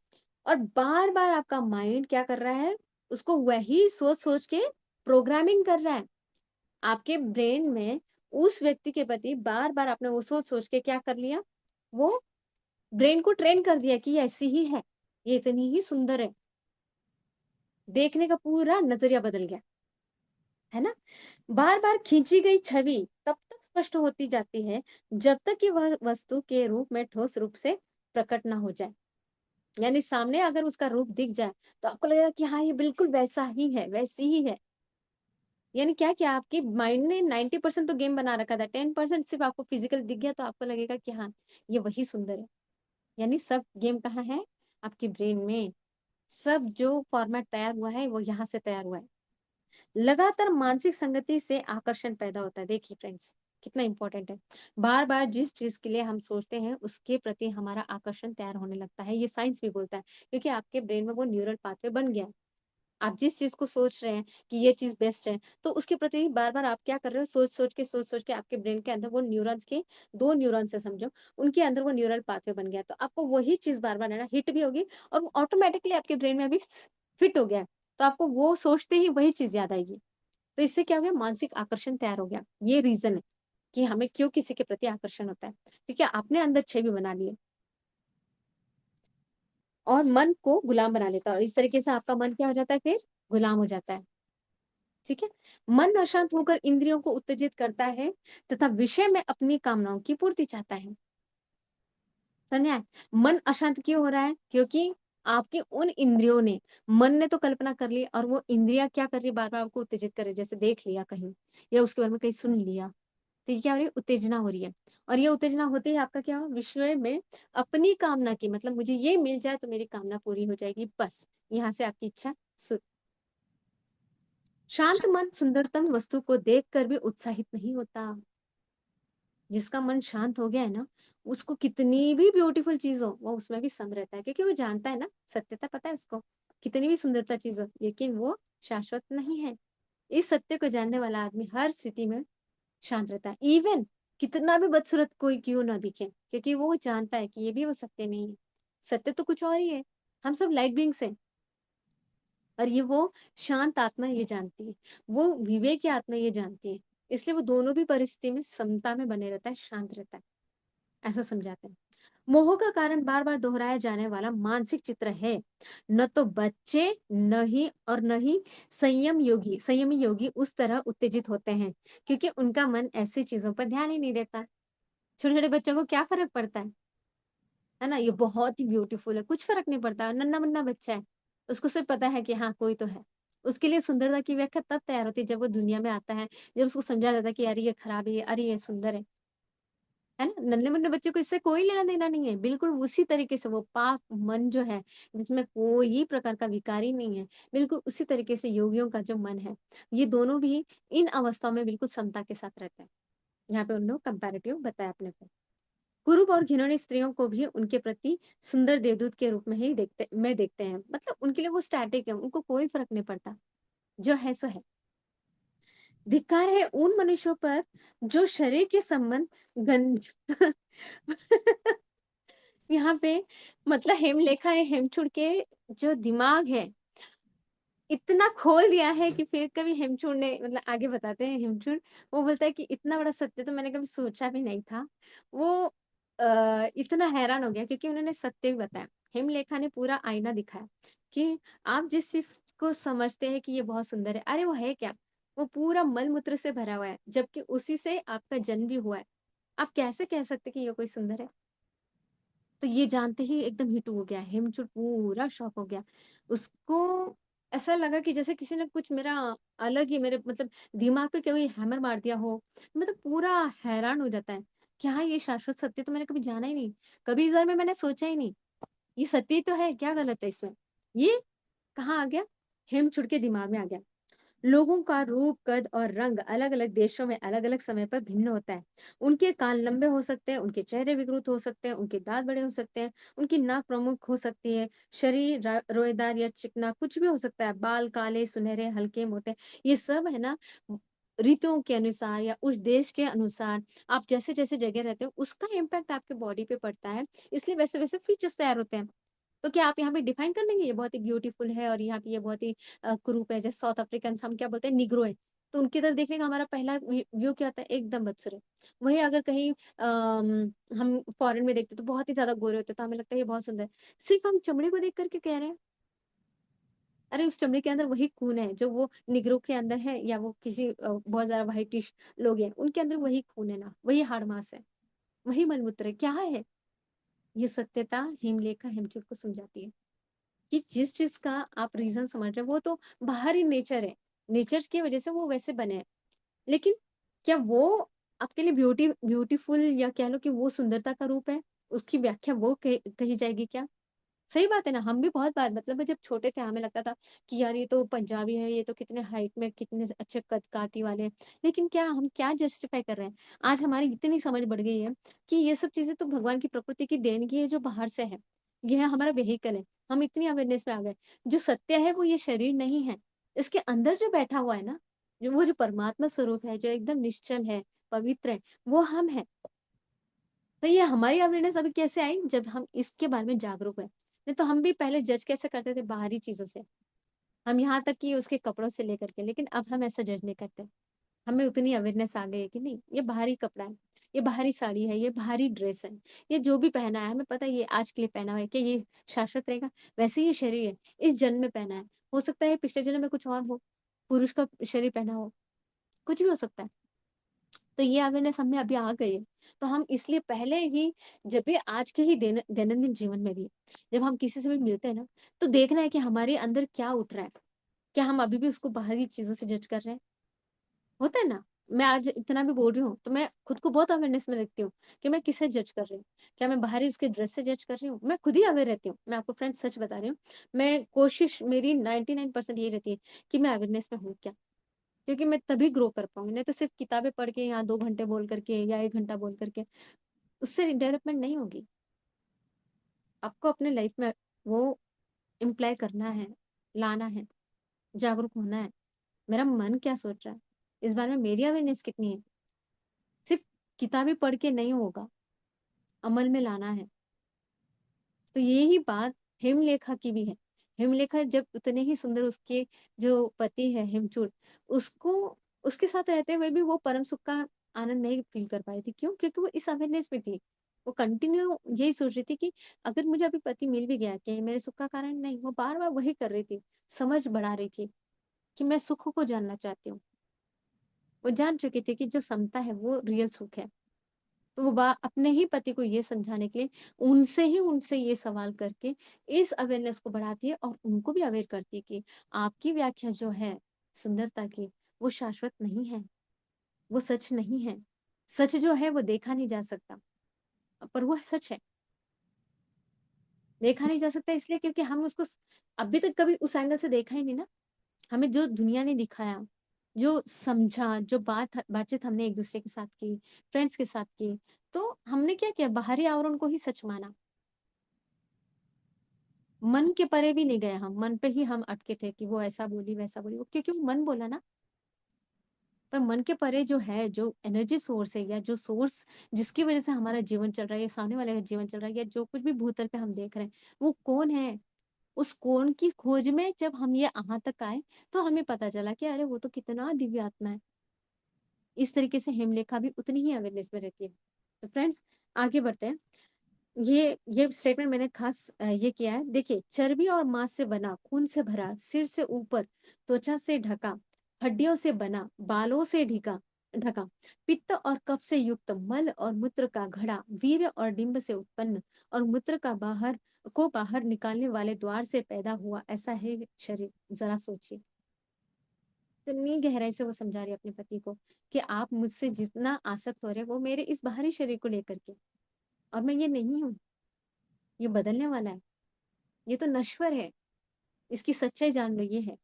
और बार बार आपका माइंड क्या कर रहा है, उसको वही सोच सोच के प्रोग्रामिंग कर रहा है। आपके ब्रेन में उस व्यक्ति के प्रति बार बार आपने वो सोच सोच के क्या कर लिया, वो ब्रेन को ट्रेन कर दिया कि ये ऐसी ही है, ये इतनी ही सुंदर है। देखने का पूरा नजरिया बदल गया, है ना? बार बार खींची गई छवि तब तक स्पष्ट होती जाती है जब तक कि वह वस्तु के रूप में ठोस रूप से प्रकट ना हो जाए। यानी सामने अगर उसका रूप दिख जाए तो आपको लगेगा कि हाँ ये बिल्कुल वैसा ही है, वैसी ही है। यानी क्या क्या आपकी माइंड ने 90% तो गेम बना रखा था, 10% सिर्फ आपको फिजिकल दिख गया तो आपको लगेगा कि हाँ ये वही सुंदर है। यानी सब गेम कहाँ है, आपके ब्रेन में। सब जो फॉर्मेट तैयार हुआ है वो यहाँ से तैयार हुआ है। लगातार मानसिक संगति से आकर्षण पैदा होता है। देखिए फ्रेंड्स, कितना इंपॉर्टेंट है। बार बार जिस चीज के लिए हम सोचते हैं उसके प्रति हमारा आकर्षण तैयार होने लगता है, ये साइंस भी बोलता है, क्योंकि आपके ब्रेन में वो न्यूरल पाथवे बन गया है। आप जिस चीज को सोच रहे हैं कि ये चीज बेस्ट है, तो उसके प्रति बार बार आप क्या कर रहे हो, सोच सोच के आपके ब्रेन के अंदर वो न्यूरॉन्स के, दो न्यूरॉन्स से समझो, उनके अंदर वो न्यूरल पाथवे बन गया, तो आपको वही चीज बार बार है ना हिट भी होगी, और वो ऑटोमेटिकली आपके ब्रेन में अभी फिट हो गया है, तो आपको वो सोचते ही वही चीज याद आएगी। तो इससे क्या हो गया, मानसिक आकर्षण तैयार हो गया। ये रीजन है कि हमें क्यों किसी के प्रति आकर्षण होता है, क्योंकि आपने अंदर छवि बना ली है और मन को गुलाम बना लेता है, और इस तरीके से आपका मन क्या हो जाता है, फिर गुलाम हो जाता है। ठीक है? मन अशांत होकर इंद्रियों को उत्तेजित करता है तथा विषय में अपनी कामनाओं की पूर्ति चाहता है। समझ आया? मन अशांत क्यों हो रहा है, क्योंकि आपकी उन इंद्रियों ने, मन ने तो कल्पना कर ली और वो इंद्रियाँ क्या कर रही है, बार-बार आपको उत्तेजित कर रही है। जैसे देख लिया कहीं या उसके बारे में कहीं सुन लिया, तो ये क्या हो रही है, उत्तेजना हो रही है। और ये उत्तेजना होते ही आपका क्या हो, विषय में अपनी कामना की, मतलब मुझे ये मिल जाए तो मेरी कामना पूरी हो जाएगी, बस यहाँ से आपकी इच्छा सु शांत मन सुंदरतम वस्तु को देखकर भी उत्साहित नहीं होता। जिसका मन शांत हो गया है ना, उसको कितनी भी ब्यूटीफुल चीज़ हो, वो उसमें भी सम रहता है, क्योंकि वो जानता है ना, सत्यता पता है उसको, कितनी भी सुंदरता चीज़ हो, लेकिन वो शाश्वत नहीं है। इस सत्य को जानने वाला आदमी हर स्थिति में शांत रहता है। इवन कितना भी बदसूरत कोई क्यों ना दिखे, क्योंकि वो जानता है कि ये भी वो सत्य नहीं है। सत्य तो कुछ और ही है। हम सब लाइट बीइंग्स हैं और ये वो शांत आत्मा ये जानती है। वो विवेकी आत्मा ये जानती है। इसलिए वो दोनों भी परिस्थिति में समता में बने रहता है, शांत रहता है। ऐसा समझाते हैं। मोह का कारण बार-बार दोहराया जाने वाला मानसिक चित्र है। न तो बच्चे, न ही संयमी योगी उस तरह उत्तेजित होते हैं, क्योंकि उनका मन ऐसी चीज़ों पर ध्यान ही नहीं देता। छोटे-छोटे बच्चों को क्या फ़र्क पड़ता है ना? ये बहुत ही ब्यूटीफुल है, कुछ फ़र्क नहीं पड़ता, नन्हा-मुन्ना बच्चा है। उसको सिर्फ़ पता है कि हाँ, कोई तो है। उसके लिए सुंदरता की व्याख्या तब तैयार होती है जब वो दुनिया में आता है, जब उसको समझा जाता है कि अरे ये खराब है, अरे ये सुंदर है ना? नन्हे-मुन्ने बच्चे को इससे कोई लेना-देना नहीं है। बिल्कुल उसी तरीके से वो पाक मन जो है, जिसमें कोई प्रकार का विकार ही नहीं है, बिल्कुल उसी तरीके से योगियों का जो मन है, ये दोनों भी इन अवस्थाओं में बिल्कुल समता के साथ रहते हैं। यहाँ पे उन्होंने कंपैरेटिव बताया अपने को। कुरूप और घिनौनी स्त्रियों को भी उनके प्रति सुंदर देवदूत के रूप में ही देखते हैं। मतलब उनके लिए वो स्टैटिक है, उनको कोई फ़र्क नहीं पड़ता। जो है सो है। धिक्कार है उन मनुष्यों पर जो शरीर के संबंध गंज यहाँ पे मतलब हेमलेखा ने हेमचूड़ के जो दिमाग है, इतना खोल दिया है कि फिर कभी हेमचूड़ ने मतलब आगे बताते हैं हेमचूड़, वो बोलता है कि इतना बड़ा सत्य तो मैंने कभी सोचा भी नहीं था। वो इतना हैरान हो गया क्योंकि उन्होंने सत्य भी बताया। हेमलेखा ने पूरा आईना दिखाया कि आप जिस चीज़ को समझते हैं कि ये बहुत सुंदर है, अरे वो है क्या? वो पूरा मल-मूत्र से भरा हुआ है, जबकि उसी से आपका जन्म भी हुआ है। आप कैसे कह सकते हैं कि ये कोई सुंदर है? तो ये जानते ही एकदम हिट हो गया, हिमचूर पूरा शॉक हो गया। उसको ऐसा लगा कि जैसे किसी ने कुछ मेरा अलग ही मेरे मतलब दिमाग पे कोई हैमर मार दिया हो। मतलब पूरा हैरान हो जाता है, क्या ये शाश्वत सत्य तो मैंने कभी जाना ही नहीं, कभी इस बारे में मैंने सोचा ही नहीं। ये सत्य ही तो है, क्या गलत है इसमें? ये कहाँ आ गया? हिमचूड़ के दिमाग में आ गया। लोगों का रूप, कद और रंग अलग-अलग देशों में अलग-अलग समय पर भिन्न होता है। उनके कान लंबे हो सकते हैं, उनके चेहरे विकृत हो सकते हैं, उनके दाँत बड़े हो सकते हैं, उनकी नाक प्रमुख हो सकती है, शरीर रोएदार या चिकना कुछ भी हो सकता है, बाल काले, सुनहरे, हल्के, मोटे, ये सब है ना ऋतुओं के अनुसार या उस देश के अनुसार आप जैसे-जैसे जगह रहते हो, उसका इम्पैक्ट आपके बॉडी पे पड़ता है, इसलिए वैसे-वैसे फीचर्स तैयार होते हैं। तो क्या आप यहाँ पे डिफाइन कर लेंगे ये बहुत ही ब्यूटीफुल है और यहाँ पे ये बहुत ही कुरूप है, जैसे साउथ अफ्रीकन्स हम क्या बोलते हैं निग्रो है, तो उनकी तरफ देखने का हमारा पहला व्यू क्या होता है एकदम बदसूरत। वहीं अगर कहीं हम फॉरेन में देखते हैं तो बहुत ही ज्यादा गोरे होते हैं तो हमें लगता है ये बहुत सुंदर है। सिर्फ हम चमड़ी को देख करके कह रहे हैं, अरे उस चमड़ी के अंदर वही खून है जो वो निग्रो के अंदर है या वो किसी बहुत ज्यादा व्हाइटिश लोग हैं उनके अंदर वही खून है ना, वही हाड़ मांस है, वही मलमूत्र है, क्या है? ये सत्यता हेमलेखा हेमचूट को समझाती है कि जिस चीज़ का आप रीज़न समझ रहे हो वो तो बाहरी नेचर है। नेचर की वज़ह से वो वैसे बने हैं। लेकिन क्या वो आपके लिए ब्यूटीफुल या कह लो कि वो सुंदरता का रूप है? उसकी व्याख्या वो कही जाएगी क्या? सही बात है ना, हम भी बहुत बार मतलब जब छोटे थे हमें लगता था कि यार ये तो पंजाबी है, ये तो कितने हाइट में कितने अच्छे कद-काठी वाले हैं। लेकिन क्या हम क्या जस्टिफाई कर रहे हैं? आज हमारी इतनी समझ बढ़ गई है कि ये सब चीज़ें तो भगवान की प्रकृति की देनगी है जो बाहर से है। ये है हमारा व्हीकल है। हम इतनी अवेयरनेस में आ गए। जो सत्य है वो ये शरीर नहीं है। इसके अंदर जो बैठा हुआ है ना, जो परमात्मा स्वरूप है, जो एकदम निश्चल है, पवित्र है, वो हम हैं। तो ये हमारी अवेयरनेस अभी कैसे आई? जब हम इसके बारे में जागरूक हुए। नहीं तो हम भी पहले जज कैसे करते थे बाहरी चीज़ों से। हम यहाँ तक कि उसके कपड़ों से लेकर के, लेकिन अब हम ऐसा जज नहीं करते। हमें उतनी अवेयरनेस आ गई है कि नहीं, ये बाहरी कपड़ा है, ये बाहरी साड़ी है, ये बाहरी ड्रेस है, ये जो भी पहना है, हमें पता है ये आज के लिए पहना हुआ है, क्या ये शाश्वत रहेगा? वैसे ही ये शरीर है, इस जन्म में पहना है। हो सकता है पिछले जन्म में कुछ और हो, पुरुष का शरीर पहना हो, कुछ भी हो सकता है। तो ये अवेयरनेस हमें अभी आ गई है। तो हम इसलिए पहले ही, जब भी आज के ही दैनंदिन जीवन में भी जब हम किसी से भी मिलते हैं ना, तो देखना है कि हमारे अंदर क्या उठ रहा है। क्या हम अभी भी उसको बाहरी चीज़ों से जज कर रहे हैं? होता है ना? मैं आज इतना भी बोल रही हूँ, तो मैं खुद को बहुत अवेयरनेस में रखती हूँ कि मैं किससे जज कर रही हूँ। क्या मैं बाहरी उसके ड्रेस से जज कर रही हूँ? मैं खुद ही अवेयर रहती हूँ। मैं आपको फ्रेंड्स सच बता रही हूँ। मैं कोशिश मेरी 99% यही रहती है कि मैं अवेयरनेस में हूँ क्या? क्योंकि मैं तभी ग्रो कर पाऊँगी, नहीं तो सिर्फ़ किताबें पढ़ के या 2 घंटे बोल कर के या 1 घंटा बोल कर के, उससे डेवलपमेंट नहीं होगी। आपको अपने लाइफ में वो इम्प्लाई करना है, लाना है, जागरूक होना है। मेरा मन क्या सोच रहा है? इस बारे में मेरी अवेयरनेस कितनी है? सिर्फ़ किताबें पढ़ के नहीं होगा, अमल में लाना है। तो यही बात हेमलेखा की भी है। हेमलेखा जब उतने ही सुंदर उसके जो पति है हेमचूड़, उसको उसके साथ रहते हुए भी वो परम सुख का आनंद नहीं फ़ील कर पाई थी। क्यों? क्योंकि वो इस अवेयरनेस में थी। वो कंटिन्यू यही सोच रही थी कि अगर मुझे अभी पति मिल भी गया, क्या ये मेरे सुख का कारण नहीं? वो बार-बार वही कर रही थी, समझ बढ़ा रही थी कि मैं सुख को जानना चाहती हूँ। वो जान चुकी थी कि जो समता है वो रियल सुख है। तो वो बा अपने ही पति को ये समझाने के लिए उनसे ये सवाल करके इस अवेयरनेस को बढ़ाती है और उनको भी अवेयर करती है कि आपकी व्याख्या जो है सुंदरता की, वो शाश्वत नहीं है, वो सच नहीं है। सच जो है वो देखा नहीं जा सकता, पर वो सच है। देखा नहीं जा सकता इसलिए क्योंकि हम उसको अभी तक कभी उस एंगल से देखा ही नहीं ना। हमें जो दुनिया ने दिखाया, जो समझा, जो बातचीत हमने एक-दूसरे के साथ की, फ्रेंड्स के साथ की, तो हमने क्या किया, बाहरी आवरण को ही सच माना। मन के परे भी नहीं गए हम, मन पे ही हम अटके थे कि वो ऐसा बोली, वैसा बोली, वो क्योंकि वो मन बोला ना। पर मन के परे जो है, जो एनर्जी सोर्स है या जो सोर्स जिसकी वज़ह से हमारा जीवन चल रहा है या सामने वाले का जीवन चल रहा है या जो कुछ भी भूतल पे हम देख रहे हैं, वो कौन है? उस कौन की खोज में जब हम ये यहाँ तक आए, तो हमें पता चला कि अरे वो तो कितना दिव्य आत्मा है। इस तरीके से हेमलेखा भी उतनी ही अवेयरनेस में रहती है। तो फ्रेंड्स आगे बढ़ते हैं। ये स्टेटमेंट मैंने खास ये किया है। देखिए, चर्बी और मांस से बना, खून से भरा, सिर से ऊपर, त्वचा से ढका, हड्डियों से बना, बालों से ढका ढका, पित्त और कफ से युक्त मल और मूत्र का घड़ा, वीर्य और डिंब से उत्पन्न और मूत्र का बाहर निकालने वाले द्वार से पैदा हुआ, ऐसा है शरीर। जरा सोचिए। इतनी गहराई से वो समझा रही है अपने पति को कि आप मुझसे जितना आसक्त हो रहे हैं, वो मेरे इस बाहरी शरीर को लेकर के, और मैं ये नहीं हूँ, ये बदलने वाला है, ये तो नश्वर है, इसकी सच्चाई जान लो ये है।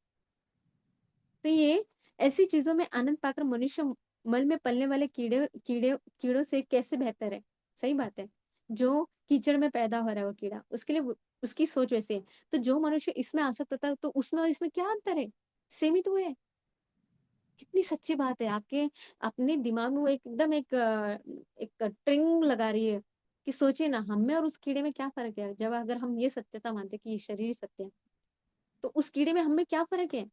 तो ये ऐसी चीज़ों में आनंद पाकर मनुष्य मल में पलने वाले कीड़ों से कैसे बेहतर है? सही बात है। जो कीचड़ में पैदा हो रहा है वो कीड़ा, उसके लिए उसकी सोच वैसी है। तो जो मनुष्य इसमें आसक्त होता है, तो उसमें और इसमें क्या अंतर है? सेम ही तो है। कितनी सच्ची बात है। आपके अपने दिमाग में वो एकदम एक ट्रिंग लगा रही है कि सोचिए ना, हम में और उस कीड़े में क्या फ़र्क है? जब अगर हम ये सत्यता मानते हैं कि ये शरीर ही सत्य है, तो उस कीड़े में हम में क्या फ़र्क है?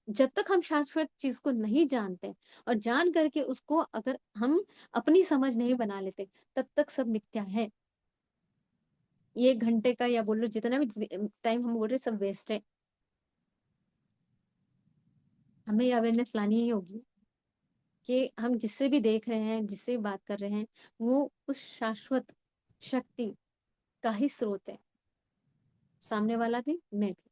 जब तक हम शाश्वत चीज़ को नहीं जानते और जान करके उसको अगर हम अपनी समझ नहीं बना लेते, तब तक सब मिथ्या है। ये 1 घंटे का या बोल लो जितना भी टाइम हम बोल रहे हैं, सब वेस्ट है। हमें ये अवेयरनेस लानी ही होगी कि हम जिससे भी देख रहे हैं, जिससे भी बात कर रहे हैं, वो उस शाश्वत शक्ति का ही स्रोत है। सामने वाला भी, मैं भी।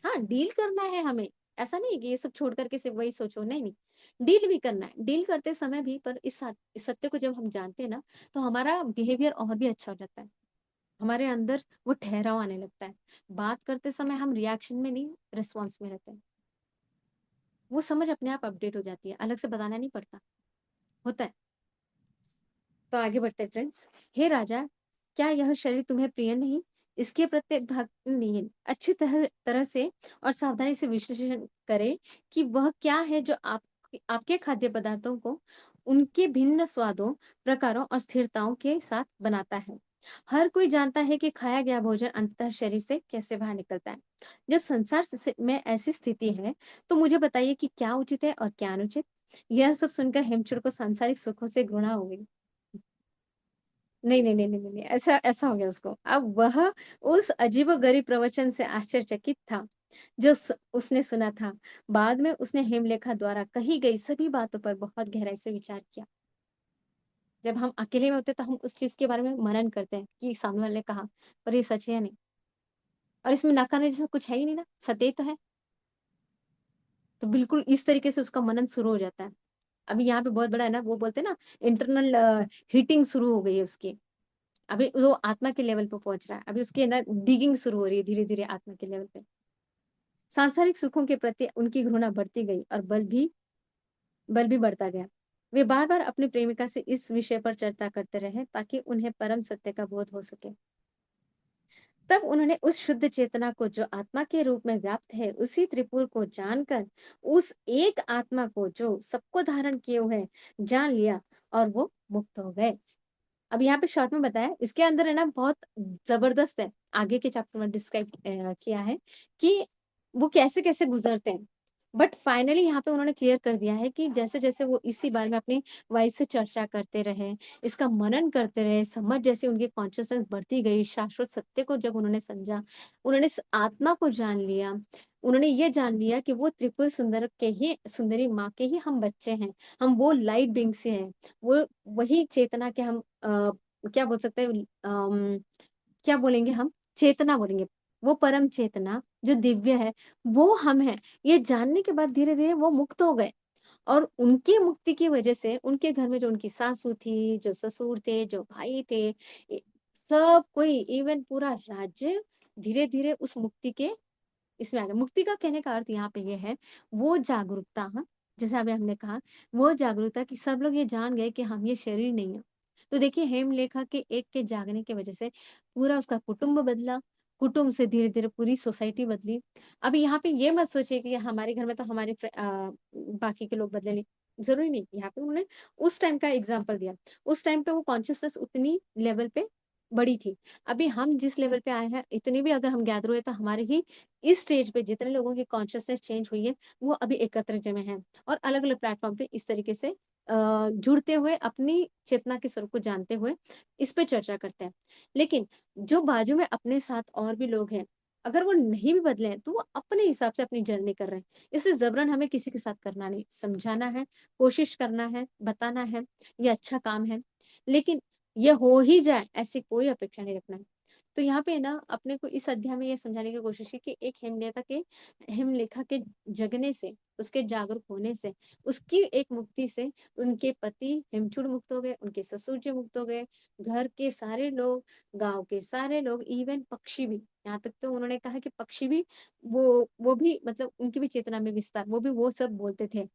हाँ, डील करना है हमें। ऐसा नहीं है कि ये सब छोड़ कर के सिर्फ़ वही सोचो, नहीं। डील भी करना है। डील करते समय भी, पर इस सत्य को जब हम जानते हैं ना, तो हमारा बिहेवियर और भी अच्छा हो जाता है। हमारे अंदर वो ठहराव आने लगता है। बात करते समय हम रिएक्शन में नहीं, रिस्पॉन्स में रहते हैं। वो समझ अपने आप अपडेट हो जाती है, अलग से बताना नहीं पड़ता, होता है। तो आगे बढ़ते हैं फ्रेंड्स। हे राजा, क्या यह शरीर तुम्हें प्रिय नहीं? इसके प्रति भक्त नहीं, अच्छी तरह से और सावधानी से विश्लेषण करें कि वह क्या है जो आपके खाद्य पदार्थों को उनके भिन्न स्वादों, प्रकारों और स्थिरताओं के साथ बनाता है। हर कोई जानता है कि खाया गया भोजन अंततः शरीर से कैसे बाहर निकलता है। जब में ऐसी स्थिति है, तो मुझे बताइए कि क्या उचित है और क्या अनुचित? यह सब सुनकर हेमचूड़ को सांसारिक सुखों से घृणा हो गई। नहीं, नहीं, नहीं, नहीं, नहीं, नहीं, ऐसा ऐसा हो गया उसको। अब वह उस अजीबोगरीब प्रवचन से आश्चर्यचकित था, जो उसने सुना था। बाद में उसने हेमलेखा द्वारा कही गई सभी बातों पर बहुत गहराई से विचार किया। जब हम अकेले में होते हैं तो हम उस चीज़ के बारे में मनन करते हैं कि सामने वाले ने कहा, पर ये सच है या नहीं? और इसमें नकारने जैसा कुछ है ही नहीं ना, सत्य ही तो है। तो बिल्कुल इस तरीके से उसका मनन शुरू हो जाता है। अभी यहाँ पे बहुत बड़ा है ना, वो बोलते हैं ना इंटरनल हीटिंग शुरू हो गई है उसकी। अभी वो आत्मा के लेवल पे पहुँच रहा है। अभी उसकी ना डिगिंग शुरू हो रही है धीरे-धीरे आत्मा के लेवल पे। सांसारिक सुखों के प्रति उनकी घृणा बढ़ती गई और बल भी बढ़ता गया। वे बार-बार अपनी प्रेमिका से इस विषय पर चर्चा करते रहे ताकि उन्हें परम सत्य का बोध हो सके। तब उन्होंने उस शुद्ध चेतना को जो आत्मा के रूप में व्याप्त है, उसी त्रिपुर को जानकर उस एक आत्मा को जो सबको धारण किए हुए है, जान लिया और वो मुक्त हो गए। अब यहाँ पे शॉर्ट में बताया, इसके अंदर है ना बहुत जबरदस्त है। आगे के चैप्टर में डिस्क्राइब किया है कि वो कैसे-कैसे गुज़रते हैं। बट फाइनली यहाँ पे उन्होंने क्लियर कर दिया है कि जैसे-जैसे वो इसी बारे में अपनी वाइफ से चर्चा करते रहे, इसका मनन करते रहे, समझ जैसे उनकी कॉन्शसनेस बढ़ती गई, शाश्वत सत्य को जब उन्होंने समझा, उन्होंने इस आत्मा को जान लिया, उन्होंने ये जान लिया कि वो त्रिपुर सुंदरी माँ के ही हम बच्चे हैं। हम वो लाइट बीइंग्स से हैं। वो वही चेतना के हम क्या बोल सकते हैं क्या बोलेंगे हम? चेतना बोलेंगे। वो परम चेतना जो दिव्य है, वो हम हैं। ये जानने के बाद धीरे-धीरे वो मुक्त हो गए और उनकी मुक्ति की वजह से उनके घर में जो उनकी सासू थी, जो ससुर थे, जो भाई थे, ए सब कोई इवन पूरा राज्य धीरे-धीरे उस मुक्ति के इसमें आ गया। मुक्ति का कहने का अर्थ यहाँ पे ये है, वो जागरूकता हाँ, जैसे अभी हमने कहा, वो जागरूकता कि सब लोग ये जान गए कि हम ये शरीर नहीं है। तो देखिए हेमलेखा के एक के जागने की वजह से पूरा उसका कुटुंब बदला, कुटुंब से धीरे-धीरे पूरी सोसाइटी बदली। अब यहाँ पे ये मत सोचिए कि हमारे घर में तो बाकी के लोग बदले नहीं, ज़रूरी नहीं। यहाँ पे उन्होंने उस टाइम का एग्ज़ाम्पल दिया। उस टाइम पे वो कॉन्शसनेस उतनी लेवल पे बड़ी थी। अभी हम जिस लेवल पे आए हैं, इतनी भी अगर हम गैदर हुए तो हमारे ही इस स्टेज पे जितने लोगों की कॉन्शसनेस चेंज हुई है, वो अभी एकत्र जमे हैं और अलग-अलग प्लेटफ़ॉर्म पे इस तरीके से जुड़ते हुए अपनी चेतना के स्वरूप को जानते हुए इस पे चर्चा करते हैं। लेकिन जो बाजू में अपने साथ और भी लोग हैं, अगर वो नहीं भी बदले हैं, तो वो अपने हिसाब से अपनी जर्नी कर रहे हैं। इसलिए ज़बरन हमें किसी के साथ करना नहीं, समझाना है, कोशिश करना है, बताना है, ये अच्छा काम है। लेकिन ये हो ही जाए, ऐसी कोई अपेक्षा नहीं रखना है। तो यहाँ पे ना अपने को इस अध्याय में ये समझाने की कोशिश की कि एक हिमलेखा के जगने से, उसके जागरूक होने से, उसकी एक मुक्ति से उनके पति हिमचूड़ मुक्त हो गए, उनके ससुर जी मुक्त हो गए, घर के सारे लोग, गाँव के सारे लोग, इवन पक्षी भी। यहाँ तक तो उन्होंने कहा कि पक्षी भी वो भी मतलब उनकी भी चेतना में विस्तार, वो भी वो सब बोलते थे।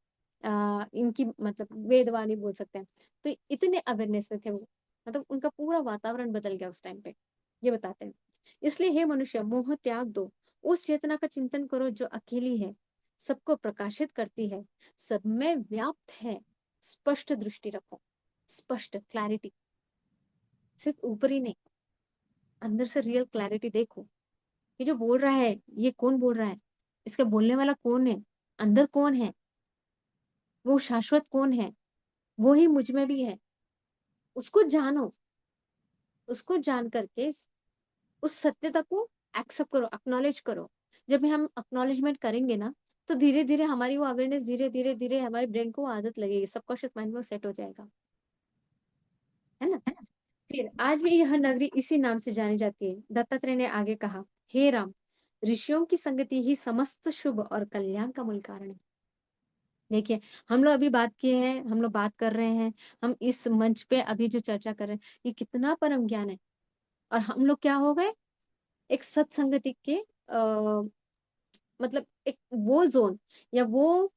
इनकी मतलब वेदवाणी बोल सकते हैं। तो इतने अवेयरनेस में थे वो। मतलब उनका पूरा वातावरण बदल गया उस टाइम पे। ये बताते हैं। इसलिए हे मनुष्य मोह त्याग दो, उस चेतना का चिंतन करो जो अकेली है, सबको प्रकाशित करती है, सब में व्याप्त है। स्पष्ट दृष्टि रखो, स्पष्ट क्लैरिटी, सिर्फ ऊपरी नहीं, अंदर से रियल क्लैरिटी देखो। ये जो बोल रहा है, ये कौन बोल रहा है? इसका बोलने वाला कौन है? अंदर कौन है? वो शाश्वत कौन है? वो ही मुझ में भी है। उसको जानो, उसको जान करके उस सत्यता को एक्सेप्ट करो, एक्नॉलेज करो। जब भी हम एक्नॉलेजमेंट करेंगे ना, तो धीरे-धीरे हमारी वो अवेयरनेस धीरे-धीरे हमारे ब्रेन को आदत लगेगी, सबकॉन्शियस माइंड में वो सेट हो जाएगा, है ना? फिर आज भी यह नगरी इसी नाम से जानी जाती है। दत्तात्रेय ने आगे कहा, हे राम, ऋषियों की संगति ही समस्त शुभ और कल्याण का मूल कारण है। देखिए, हम लोग अभी बात किए हैं, हम लोग बात कर रहे हैं, हम इस मंच पे अभी जो चर्चा कर रहे हैं, ये कितना परम ज्ञान है और हम लोग क्या हो गए? एक सत्संगति के मतलब एक वो ज़ोन या वो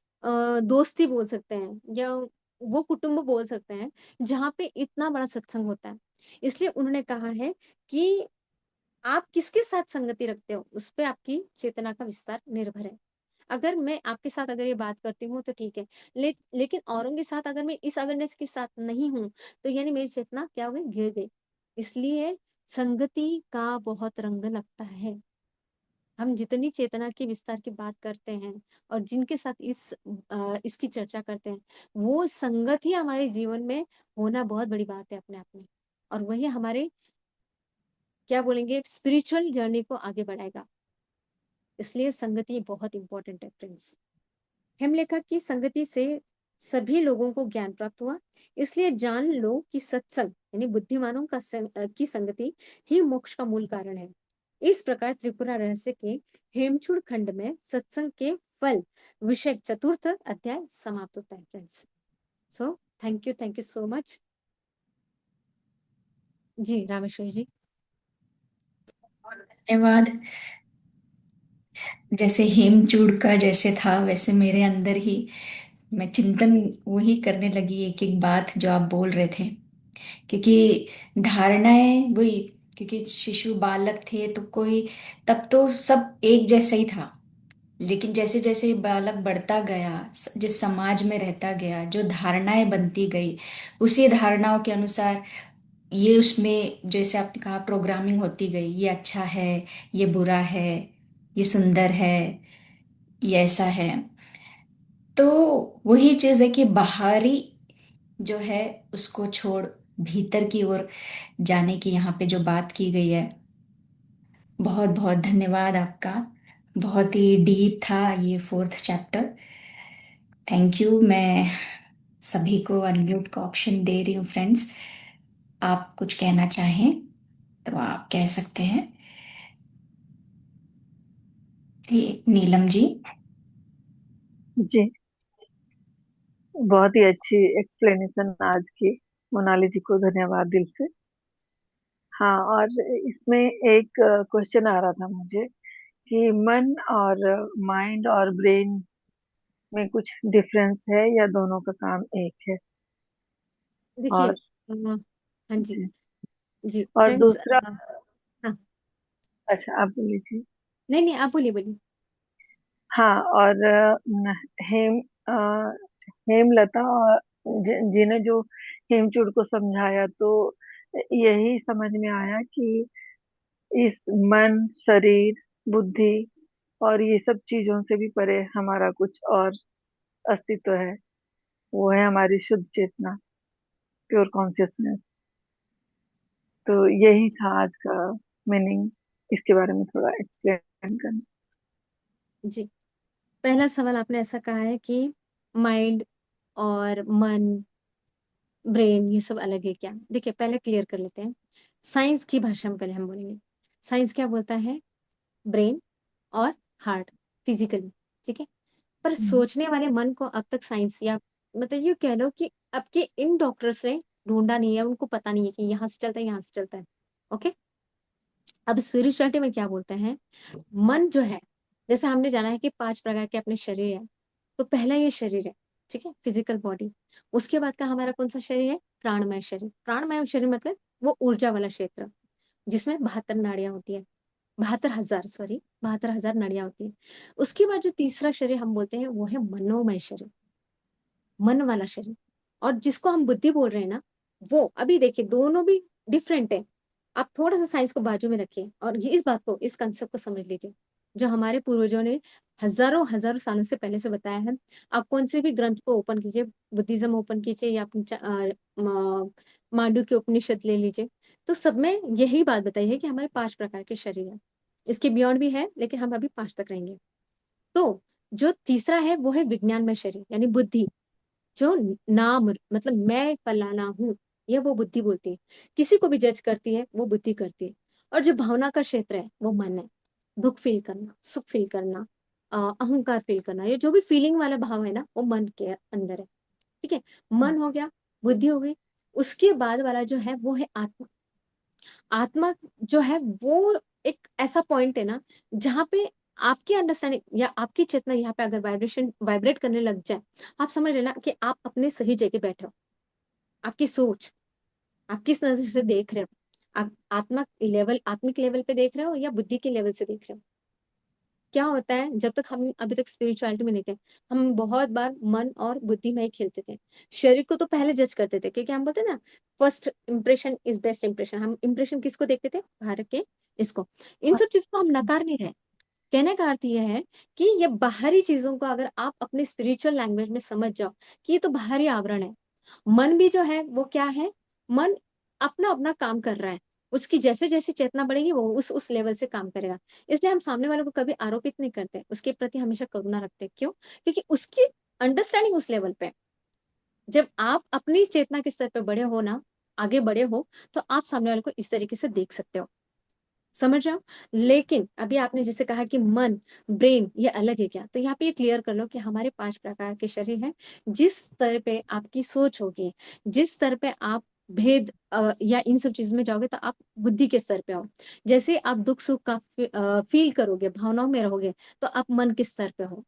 दोस्ती बोल सकते हैं या वो कुटुंब बोल सकते हैं, जहाँ पे इतना बड़ा सत्संग होता है। इसलिए उन्होंने कहा है कि आप किसके साथ संगति रखते हो, उस पे आपकी चेतना का विस्तार निर्भर है। अगर मैं आपके साथ अगर ये बात करती हूँ तो ठीक है, लेकिन औरों के साथ अगर मैं इस अवेयरनेस के साथ नहीं हूँ, तो यानी मेरी चेतना क्या हो गई, गिर गई। इसलिए संगति का बहुत रंग लगता है। हम जितनी चेतना के विस्तार की बात करते हैं और जिनके साथ इसकी चर्चा करते हैं, वो संगत ही हमारे जीवन में होना बहुत बड़ी बात है अपने आप में। और वही हमारे क्या बोलेंगे स्पिरिचुअल जर्नी को आगे बढ़ाएगा। इसलिए संगति बहुत इंपॉर्टेंट है फ्रेंड्स। हेमलेखा की संगति से सभी लोगों को ज्ञान प्राप्त हुआ। इसलिए जान लो कि सत्संग यानी बुद्धिमानों की संगति ही मोक्ष का मूल कारण है। इस प्रकार त्रिपुरा रहस्य के हेमचूड़ खंड में सत्संग के फल विषय चतुर्थ अध्याय समाप्त होता है friends. So thank you so much. जी रामेश्वर जी। धन्यवाद। जैसे हेमचूड़ का जैसे था वैसे मेरे अंदर ही मैं चिंतन वही करने लगी, एक एक बात जो आप बोल रहे थे। क्योंकि धारणाएं वही, क्योंकि शिशु बालक थे तो कोई, तब तो सब एक जैसा ही था। लेकिन जैसे जैसे बालक बढ़ता गया, जिस समाज में रहता गया, जो धारणाएं बनती गई, उसी धारणाओं के अनुसार ये उसमें जैसे आपने कहा प्रोग्रामिंग होती गई, ये अच्छा है, ये बुरा है, ये सुंदर है, ये ऐसा है। तो वही चीज है कि बाहरी जो है उसको छोड़ भीतर की ओर जाने की यहाँ पे जो बात की गई है। बहुत बहुत धन्यवाद आपका। बहुत ही डीप था ये फोर्थ चैप्टर। Thank you. मैं सभी को अनम्यूट का ऑप्शन दे रही हूँ फ्रेंड्स। आप कुछ कहना चाहें तो आप कह सकते हैं। ये नीलम जी। जी, बहुत ही अच्छी एक्सप्लेनेशन आज की। मोनाली जी को धन्यवाद दिल से। हाँ, और इसमें एक क्वेश्चन आ रहा था मुझे कि मन और माइंड और ब्रेन में कुछ डिफरेंस है या दोनों का काम एक है? देखिए और हाँ जी। जी, जी और फ्रेंड्स। दूसरा, हाँ। अच्छा आप बोलिए जी। नहीं नहीं, आप बोलिए बोलिए। हाँ, और हेम अ, हेमलता और जिन्हें जो हेमचूड़ को समझाया, तो यही समझ में आया कि इस मन, शरीर, बुद्धि और ये सब चीजों से भी परे हमारा कुछ और अस्तित्व है। वो है हमारी शुद्ध चेतना, प्योर कॉन्शियसनेस। तो यही था आज का मीनिंग। इसके बारे में थोड़ा एक्सप्लेन करना। जी, पहला सवाल आपने ऐसा कहा है कि माइंड और मन, ब्रेन ये सब अलग है क्या? देखिए पहले क्लियर कर लेते हैं। साइंस की भाषा में पहले हम बोलेंगे। साइंस क्या बोलता है? ब्रेन और हार्ट फिजिकली, ठीक है। पर हम्म। सोचने वाले मन को अब तक साइंस या मतलब ये कह लो कि अब के इन डॉक्टर्स ने ढूंढा नहीं है, उनको पता नहीं है कि यहाँ से चलता है यहाँ से चलता है। ओके। अब स्पिरिचुअलिटी में क्या बोलते हैं? मन जो है, जैसे हमने जाना है कि 5 प्रकार के अपने शरीर है। तो पहला ये शरीर है, ठीक है, फिजिकल बॉडी। उसके बाद का हमारा कौन सा शरीर है? प्राणमय शरीर। प्राणमय शरीर मतलब वो ऊर्जा वाला क्षेत्र, जिसमें 72 नाड़ियां होती है। 72,000, सॉरी, 72,000 नाड़ियां होती है। उसके बाद जो तीसरा शरीर हम बोलते हैं वो है मनोमय शरीर, मन वाला शरीर। और जिसको हम बुद्धि बोल रहे हैं ना, वो अभी देखिए दोनों भी डिफरेंट है। आप थोड़ा सा साइंस को बाजू में रखिए और ये इस बात को, इस कंसेप्ट को समझ लीजिए, जो हमारे पूर्वजों ने हजारों हजारों सालों से पहले से बताया है। आप कौन से भी ग्रंथ को ओपन कीजिए, बुद्धिज्म ओपन कीजिए या अपनी मांडू के उपनिषद ले लीजिए, तो सब में यही बात बताई है कि हमारे 5 प्रकार के शरीर है। इसके बियॉन्ड भी है लेकिन हम अभी 5 तक रहेंगे। तो जो तीसरा है वो है विज्ञान में शरीर यानी बुद्धि, जो नाम मतलब मैं फलाना हूँ, ये वो बुद्धि बोलती है। किसी को भी जज करती है वो बुद्धि करती है। और जो भावना का क्षेत्र है वो मन है। दुख फील करना, सुख फील करना, अहंकार फील करना, ये जो भी फीलिंग वाला भाव है ना वो मन के अंदर है। ठीक है। मन हो गया, बुद्धि हो गई। उसके बाद वाला जो है वो है आत्मा। आत्मा जो है वो एक ऐसा पॉइंट है ना, जहाँ पे आपकी अंडरस्टैंडिंग या आपकी चेतना यहाँ पे अगर वाइब्रेशन वाइब्रेट करने लग जाए, आप समझ लेना कि आप अपने सही जगह बैठे हो। आपकी सोच, आप किस नजर से देख रहे हो, आप आत्मिक लेवल पे देख रहे हो या बुद्धि के लेवल से देख रहे हो। क्या होता है, जब तक हम अभी तक स्पिरिचुअलिटी में नहीं थे, हम बहुत बार मन और बुद्धि में ही खेलते थे। शरीर को तो पहले जज करते थे, क्योंकि हम बोलते ना, first impression is best impression. हम इंप्रेशन किसको देखते थे? भारत के इसको। इन सब चीजों को हम नकार नहीं रहे। कहने का अर्थ यह है कि ये बाहरी चीजों को अगर आप अपने स्पिरिचुअल लैंग्वेज में समझ जाओ कि ये तो बाहरी आवरण है। मन भी जो है वो क्या है? मन अपना अपना काम कर रहा है। उसकी जैसे जैसे चेतना बढ़ेगी वो उस लेवल से काम करेगा। इसलिए हम सामने वाले को कभी आरोपित नहीं करते, उसके प्रति हमेशा करुणा रखते हैं। क्यों? क्योंकि उसकी अंडरस्टैंडिंग उस लेवल पे है। जब आप अपनी चेतना के स्तर पे बड़े हो ना, आगे बड़े हो, तो आप सामने वाले को इस तरीके से देख सकते हो। समझ रहे हो? लेकिन अभी आपने जैसे कहा कि मन, ब्रेन ये अलग है क्या? तो यहाँ पे ये क्लियर कर लो कि हमारे 5 प्रकार के शरीर हैं। जिस स्तर पे आपकी सोच होगी, जिस स्तर पे आप भेद या इन सब चीज़ में जाओगे तो आप बुद्धि के स्तर पे हो। जैसे आप दुःख-सुख का फ़ील करोगे, भावनाओं में रहोगे, तो आप मन के स्तर पे हो।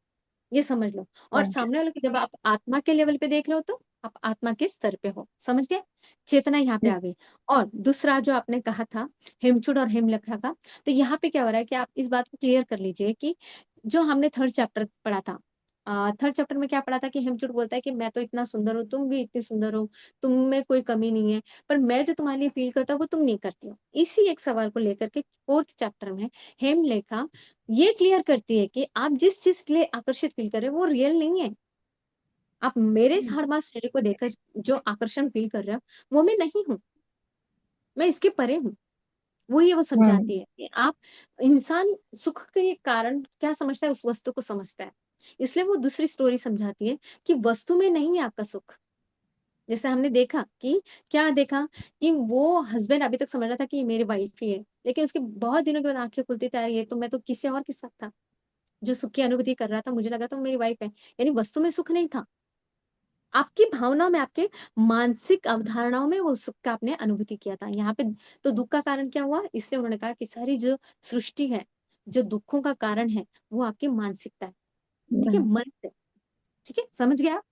ये समझ लो। और थैंक यू। सामने वाले को जब आप आत्मा के लेवल पे देख रहे हो तो आप आत्मा के स्तर पे हो। समझ गए? चेतना यहाँ पे आ गई। और दूसरा जो आपने कहा था हेमचूड और हेमलेखा का, तो यहाँ पे क्या हो रहा है कि आप इस बात को क्लियर कर लीजिए कि जो हमने थर्ड चैप्टर पढ़ा था, थर्ड चैप्टर में क्या पढ़ा था कि हेमचूड बोलता है कि मैं तो इतना सुंदर हूँ, तुम भी इतनी सुंदर हो, तुम में कोई कमी नहीं है, पर मैं जो तुम्हारे लिए फ़ील करता हूँ वो तुम नहीं करती हो। इसी एक सवाल को लेकर के फोर्थ चैप्टर में हेमलेखा ये क्लियर करती है कि आप जिस चीज़ के लिए आकर्षित फ़ील कर रहे हो वो रियल नहीं है। आप मेरे इस हाड़-मास शरीर को देखकर जो आकर्षण फ़ील कर रहे हो, वो मैं नहीं हूँ, मैं इसके परे हूँ। वो ये वो हम्म। समझाती है कि आप इंसान सुख के कारण क्या समझता है उस वस्तु को समझता है। इसलिए वो दूसरी स्टोरी समझाती है कि वस्तु में नहीं है आपका सुख। जैसे हमने देखा कि क्या देखा कि वो हस्बैंड अभी तक समझ रहा था कि ये मेरी वाइफ ही है, लेकिन उसके बहुत दिनों के बाद आँखें खुलती थी, अरे ये तो मैं तो किसी और के साथ था। जो सुख की अनुभूति कर रहा था, मुझे लग रहा था वो मेरी वाइफ है। यानी वस्तु में सुख नहीं था। आपकी भावनाओं में, आपके मानसिक अवधारणाओं में वो सुख का आपने अनुभूति किया था। यहाँ पे तो दुःख का कारण क्या हुआ? इसलिए उन्होंने कहा कि सारी जो सृष्टि है, जो दुःखों का कारण है, वो आपकी मानसिकता है। ठीक है? मन से। ठीक है? समझ गए आप?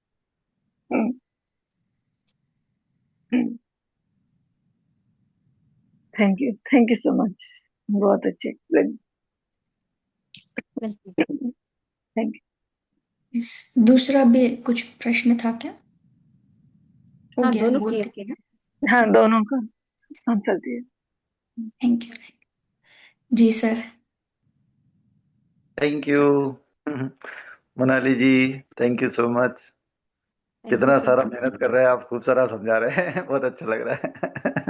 Thank you so much. बहुत अच्छे एक्सप्लेन। बिल्कुल। थैंक इस दूसरा भी कुछ प्रश्न था क्या? हो हाँ, गया दोनों क्लियर बोलते। किए ना? यू। हाँ, दोनों का आंसर दिए। Thank you. जी sir. Thank you Monali ji, thank you so much. Thank you कितना सर। सारा मेहनत कर रहे हैं आप, खूब सारा समझा रहे हैं बहुत अच्छा लग रहा है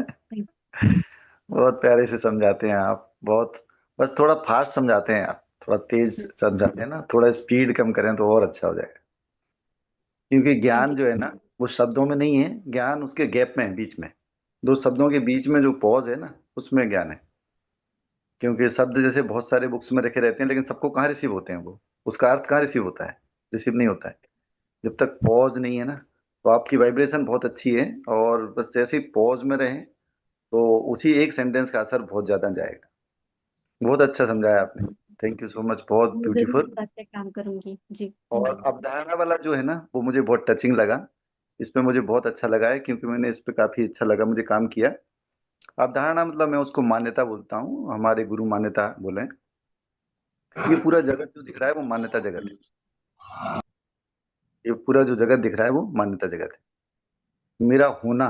थैंक बहुत प्यारे से समझाते हैं आप, बहुत। बस थोड़ा फास्ट समझाते हैं आप, थोड़ा तेज यू। समझाते हैं ना, थोड़ा स्पीड कम करें तो और अच्छा हो जाएगा। क्योंकि थैंक ज्ञान यू। जो है ना, वो शब्दों में नहीं है, ज्ञान उसके गैप में है, बीच में। दो शब्दों के बीच में जो पॉज है ना, उसमें ज्ञान है। क्योंकि शब्द जैसे बहुत सारे बुक्स में रखे रहते हैं, लेकिन सबको कहाँ रिसीव होते हैं वो, उसका अर्थ कहाँ रिसीव होता है? रिसीव नहीं होता है जब तक पॉज नहीं है ना। तो आपकी वाइब्रेशन बहुत अच्छी है, और बस जैसे ही पॉज में रहें तो उसी एक सेंटेंस का असर बहुत ज्यादा जाएगा। बहुत अच्छा समझाया आपने, थैंक यू सो मच, बहुत मैं ज़रूर इस ब्यूटीफुल। बात पे काम करूँगी। जी, थैंक और यू। अवधारणा वाला जो है ना, वो मुझे बहुत टचिंग लगा। इस पे मुझे बहुत अच्छा लगा है, क्योंकि मैंने इस पे काफी अच्छा लगा, मुझे काम किया। अवधारणा मतलब मैं उसको मान्यता बोलता हूँ, हमारे गुरु मान्यता बोले। ये पूरा जगत जो दिख रहा है वो मान्यता जगत है। ये पूरा जो जगत दिख रहा है वो मान्यता जगत है। मेरा होना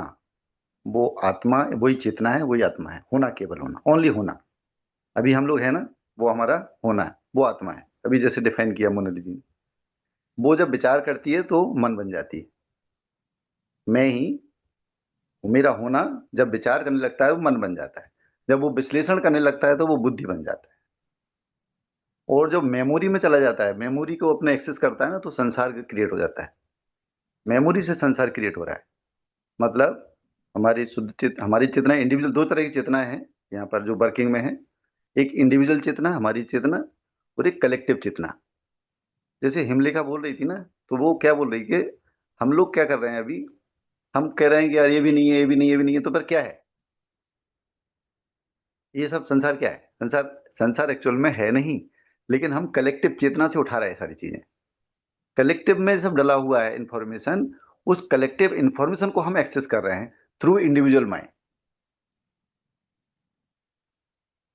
वो आत्मा, वही चेतना है, वही आत्मा है। होना, केवल होना, ओनली होना। अभी हम लोग है ना, वो हमारा होना है, वो आत्मा है। अभी जैसे डिफाइन किया मोनाली जी ने, वो जब विचार करती है तो मन बन जाती है। मैं ही हूं, मेरा होना जब विचार करने लगता है वो मन बन जाता है। जब वो विश्लेषण करने लगता है तो वो बुद्धि बन जाता है। और जब मेमोरी में चला जाता है, मेमोरी को अपने एक्सेस करता है ना, तो संसार क्रिएट हो जाता है। मेमोरी से संसार क्रिएट हो रहा है। मतलब हमारी शुद्ध हमारी चेतना इंडिविजुअल, दो तरह की चेतनाएं हैं यहाँ पर जो वर्किंग में है। एक इंडिविजुअल चेतना, हमारी चेतना, और एक कलेक्टिव चेतना। जैसे हिमलेखा बोल रही थी ना, तो वो क्या बोल रही कि हम लोग क्या कर रहे हैं अभी, हम कह रहे हैं कि यार ये भी नहीं है, ये भी नहीं है, ये भी नहीं है, तो पर क्या है? ये सब संसार क्या है? संसार, संसार एक्चुअल में है नहीं, लेकिन हम कलेक्टिव चेतना से उठा रहे हैं सारी चीजें। कलेक्टिव में सब डला हुआ है इंफॉर्मेशन, उस कलेक्टिव इंफॉर्मेशन को हम एक्सेस कर रहे हैं थ्रू इंडिविजुअल माइंड।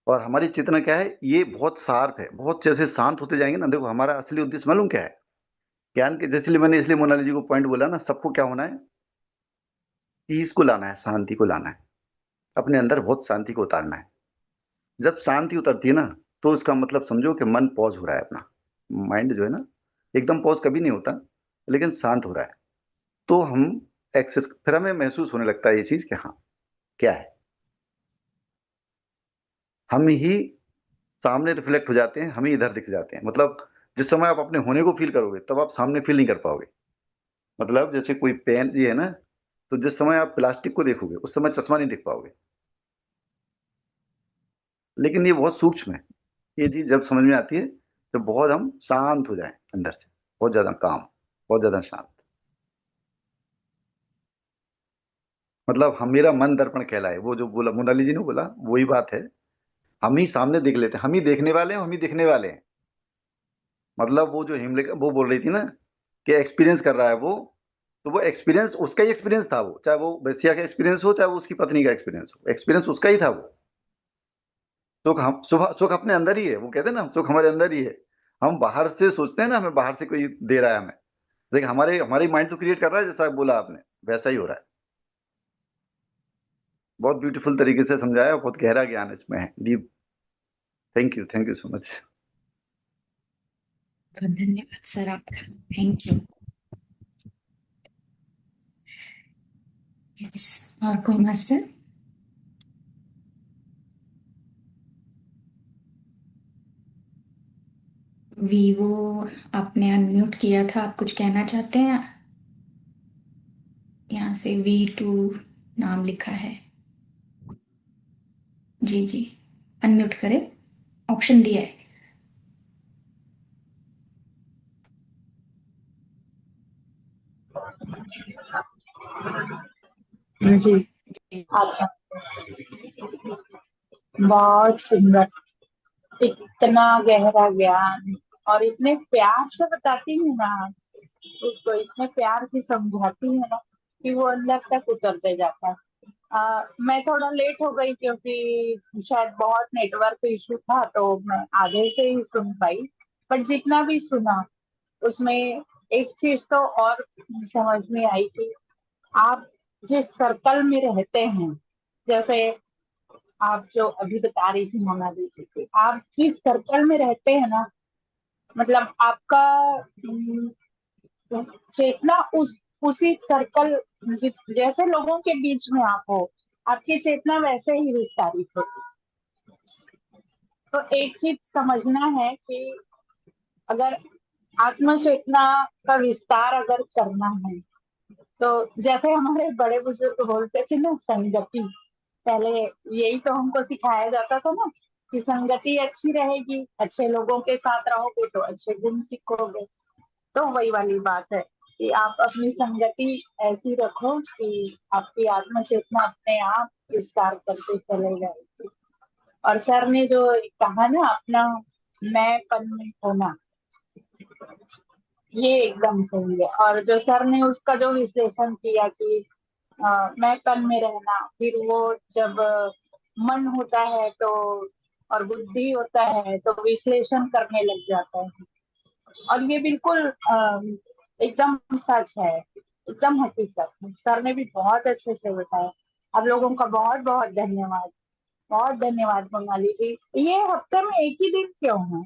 और हमारी चेतना क्या है, ये बहुत शार्प है, बहुत जैसे शांत होते जाएंगे ना। देखो हमारा असली उद्देश्य मालूम क्या है? ज्ञान के, जैसे मैंने इसलिए मोनाली जी को पॉइंट बोला ना, सबको क्या होना है? पीस को लाना है, शांति को लाना है, अपने अंदर बहुत शांति को उतारना है। जब शांति उतरती है ना, तो उसका मतलब समझो कि मन पॉज हो रहा है अपना। माइंड जो है ना, एकदम पॉज कभी नहीं होता, लेकिन शांत हो रहा है। तो हम एक्सेस, फिर हमें महसूस होने लगता है ये चीज कि हाँ, क्या है। हम ही सामने रिफ्लेक्ट हो जाते हैं, हम ही इधर दिख जाते हैं। मतलब जिस समय आप अपने होने को फील करोगे, तब आप सामने फील नहीं कर पाओगे। मतलब जैसे कोई पेन ये है ना, तो जिस समय आप प्लास्टिक को देखोगे उस समय चश्मा नहीं देख पाओगे, लेकिन ये बहुत सूक्ष्म है। ये चीज जब समझ में आती है जब बहुत हम शांत हो जाए अंदर से, बहुत ज्यादा काम, बहुत ज्यादा शांत। मतलब हम, मेरा मन दर्पण कहलाए, वो जो बोला मोनाली जी ने बोला वही बात है। हम ही सामने देख लेते हैं, हम ही देखने वाले हैं, हम ही दिखने वाले हैं। मतलब वो जो हिमलेख वो बोल रही थी ना कि एक्सपीरियंस कर रहा है वो, तो वो एक्सपीरियंस उसका ही एक्सपीरियंस था वो, चाहे वो वैश्या का एक्सपीरियंस हो, चाहे वो उसकी पत्नी का एक्सपीरियंस हो, एक्सपीरियंस उसका ही था वो। सुख हम सुख सुख अपने अंदर ही है, वो कहते हैं ना सुख हमारे अंदर ही है। हम बाहर से सोचते हैं ना हमें बाहर से कोई दे रहा है हमें, लेकिन हमारे हमारी माइंड तो क्रिएट कर रहा है, जैसा बोला आपने वैसा ही हो रहा है। बहुत ब्यूटीफुल तरीके से समझाया, बहुत गहरा ज्ञान इसमें है, deep. Thank you so much. बहुत धन्यवाद सर आपका। Thank you. यस, और कोई मास्टर? वीवो, आपने अनम्यूट किया था, आप कुछ कहना चाहते हैं? यहाँ से V2 नाम लिखा है। जी जी, अनम्यूट करें, ऑप्शन दिया है। जी। आपका बहुत सुंदर, इतना गहरा ज्ञान, और इतने प्यार से बताती है ना, उसको इतने प्यार से समझाती है ना कि वो अंदर तक उतरते जाता है। मैं थोड़ा लेट हो गई क्योंकि शायद बहुत नेटवर्क इशू था, तो मैं आधे से ही सुन पाई। पर जितना भी सुना उसमें एक चीज तो और समझ में आई कि आप जिस सर्कल में रहते हैं, जैसे आप जो अभी बता रही थी मोनाली जी की, आप जिस सर्कल में रहते हैं ना, मतलब आपका चेतना उसी सर्कल, जैसे लोगों के बीच में आप हो, आपकी चेतना वैसे ही विस्तारित होती। तो एक चीज समझना है कि अगर आत्म चेतना का विस्तार अगर करना है, तो जैसे हमारे बड़े बुजुर्ग बोलते थे ना, संगति, पहले यही तो हमको सिखाया जाता था ना कि संगति अच्छी रहेगी, अच्छे लोगों के साथ रहोगे तो अच्छे गुण सीखोगे। तो वही वाली बात है कि आप अपनी संगति ऐसी रखो कि आपकी आत्म चेतना अपने आप विस्तार करते चले जाएगी। और सर ने जो कहा ना, अपना मैंपन में होना, ये एकदम सही है। और जो सर ने उसका जो विश्लेषण किया कि मैंपन में रहना, फिर वो जब मन होता है तो, और बुद्धि होता है तो विश्लेषण करने लग जाता है। और ये बिल्कुल एकदम सच है, एकदम हकीकत है। सर ने भी बहुत अच्छे से बताया। आप लोगों का बहुत बहुत धन्यवाद, बहुत धन्यवाद मोनाली जी। ये हफ्ते में एक ही दिन क्यों है?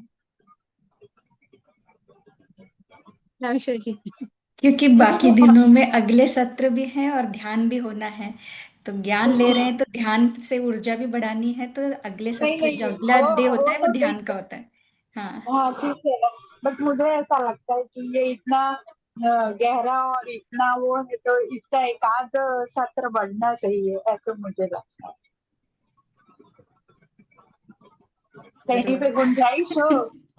नमस्कार जी। क्योंकि बाकी दिनों में अगले सत्र भी हैं और ध्यान भी होना है, तो ज्ञान ले रहे हैं तो ध्यान से ऊर्जा भी बढ़ानी है, तो अगले नहीं सत्र जो नहीं, अगला डे वो होता है वो तो ध्यान ठीक का है। होता है। हाँ। हाँ ठीक है, बट मुझे ऐसा लगता है कि ये इतना गहरा और इतना वो है, तो इसका एक आध सत्र बढ़ना चाहिए, ऐसे मुझे लगता है। कहीं जरूर। पे गुंजाइश हो,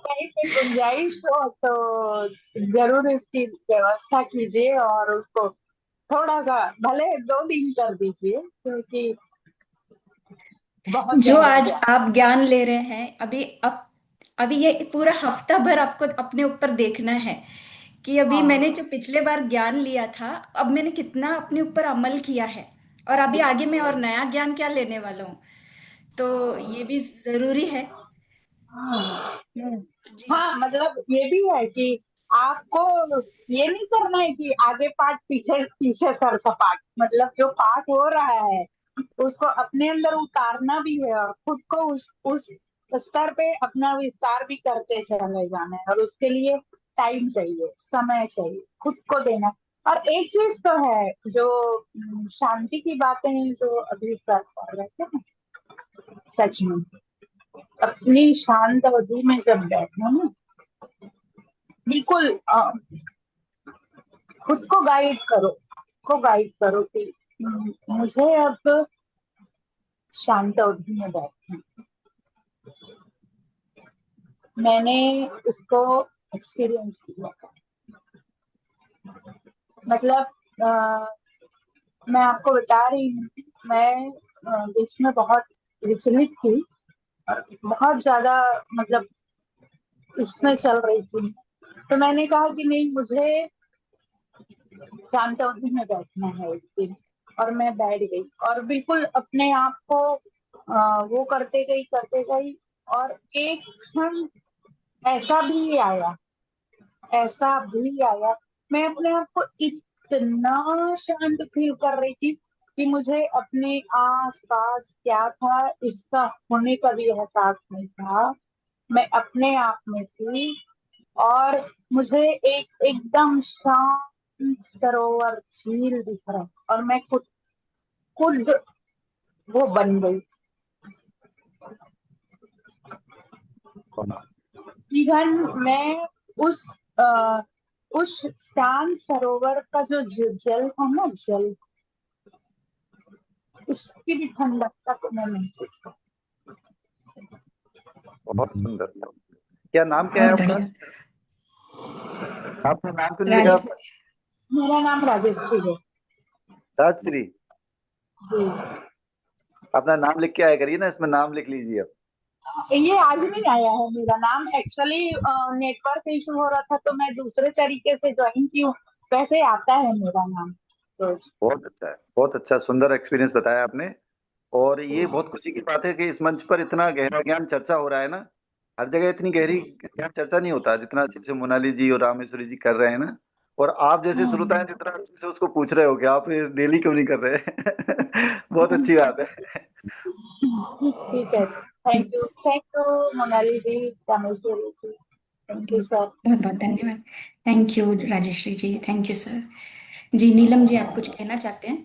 कहीं पे गुंजाइश हो तो जरूर इसकी व्यवस्था कीजिए, और उसको थोड़ा सा भले 2 दिन कर दीजिए, क्योंकि बहुत जो गहरा आज ज्ञान। आप ज्ञान ले रहे हैं अभी, अब अभी ये पूरा हफ्ता भर आपको अपने ऊपर देखना है कि अभी मैंने हाँ जो पिछले बार ज्ञान लिया था, अब मैंने कितना अपने ऊपर अमल किया है, और अभी आगे मैं और नया ज्ञान क्या लेने वाला हूँ, तो ये भी जरूरी है। हाँ, जी। हाँ, मतलब ये भी है कि आपको ये नहीं करना है कि आगे पाठ पीछे पीछे सर सपाट, मतलब जो पाठ हो रहा है उसको अपने अंदर उतारना भी है, और खुद को उस स्तर पे अपना विस्तार भी करते चले जाना है, और उसके लिए टाइम चाहिए, समय चाहिए, खुद को देना। और एक चीज तो है जो शांति की बातें हैं जो अभी सर कर रहे थे ना, सच में अपनी शांत अवधि में जब बैठो ना, बिल्कुल खुद खुद को गाइड करो, कि मुझे अब शांत अवधि में बैठना। मैंने इसको एक्सपीरियंस किया। मतलब मैं आपको बता रही हूँ, मैं बीच में बहुत विचलित थी, बहुत ज्यादा मतलब इसमें चल रही थी। तो मैंने कहा कि नहीं, मुझे शांत अवधि में बैठना है एक दिन। और मैं बैठ गई और बिल्कुल अपने आप को वो करते गई। और एक क्षण ऐसा भी आया, मैं अपने आप को इतना शांत फील कर रही थी कि मुझे अपने आस पास क्या था इसका होने का भी एहसास नहीं था। मैं अपने आप में थी और मुझे एकदम शांत सरोवर, झील दिख रहा और मैं खुद वो बन गई। इवन मैं उस अ, उस शांत सरोवर का जो जल था ना, उसकी भी ठंडकता को मैं महसूस कर। बहुत सुंदर। क्या नाम क्या है बहुत आपका? बढ़िया। आपने नाम तो नहीं लिखा राज आपका? मेरा नाम राजेश्वरी है राजश्री। जी। अपना नाम लिख के आया करिए ना, इसमें नाम लिख लीजिए आप। ये आज नहीं आया है मेरा नाम, एक्चुअली नेटवर्क इशू हो रहा था तो मैं दूसरे तरीके से ज्वाइन की हूँ, वैसे आता है मेरा नाम रोज। बहुत अच्छा है, बहुत अच्छा, सुंदर एक्सपीरियंस बताया आपने। और ये बहुत खुशी की बात है कि इस मंच पर इतना गहरा ज्ञान चर्चा हो रहा है ना। हर जगह इतनी गहरी ज्ञान चर्चा नहीं होता जितना अच्छे से मोनाली जी और रामेश्वरी जी कर रहे हैं ना। और आप जैसे श्रोता हैं जितना अच्छे से उसको पूछ रहे हो कि आप डेली क्यों नहीं कर रहे बहुत अच्छी बात है। ठीक है, thank you Monali ji, Rameshwari ji, thank you sir. बहुत बहुत धन्यवाद। Thank you Rajeshri ji, thank you sir. जी नीलम जी, आप कुछ कहना चाहते हैं?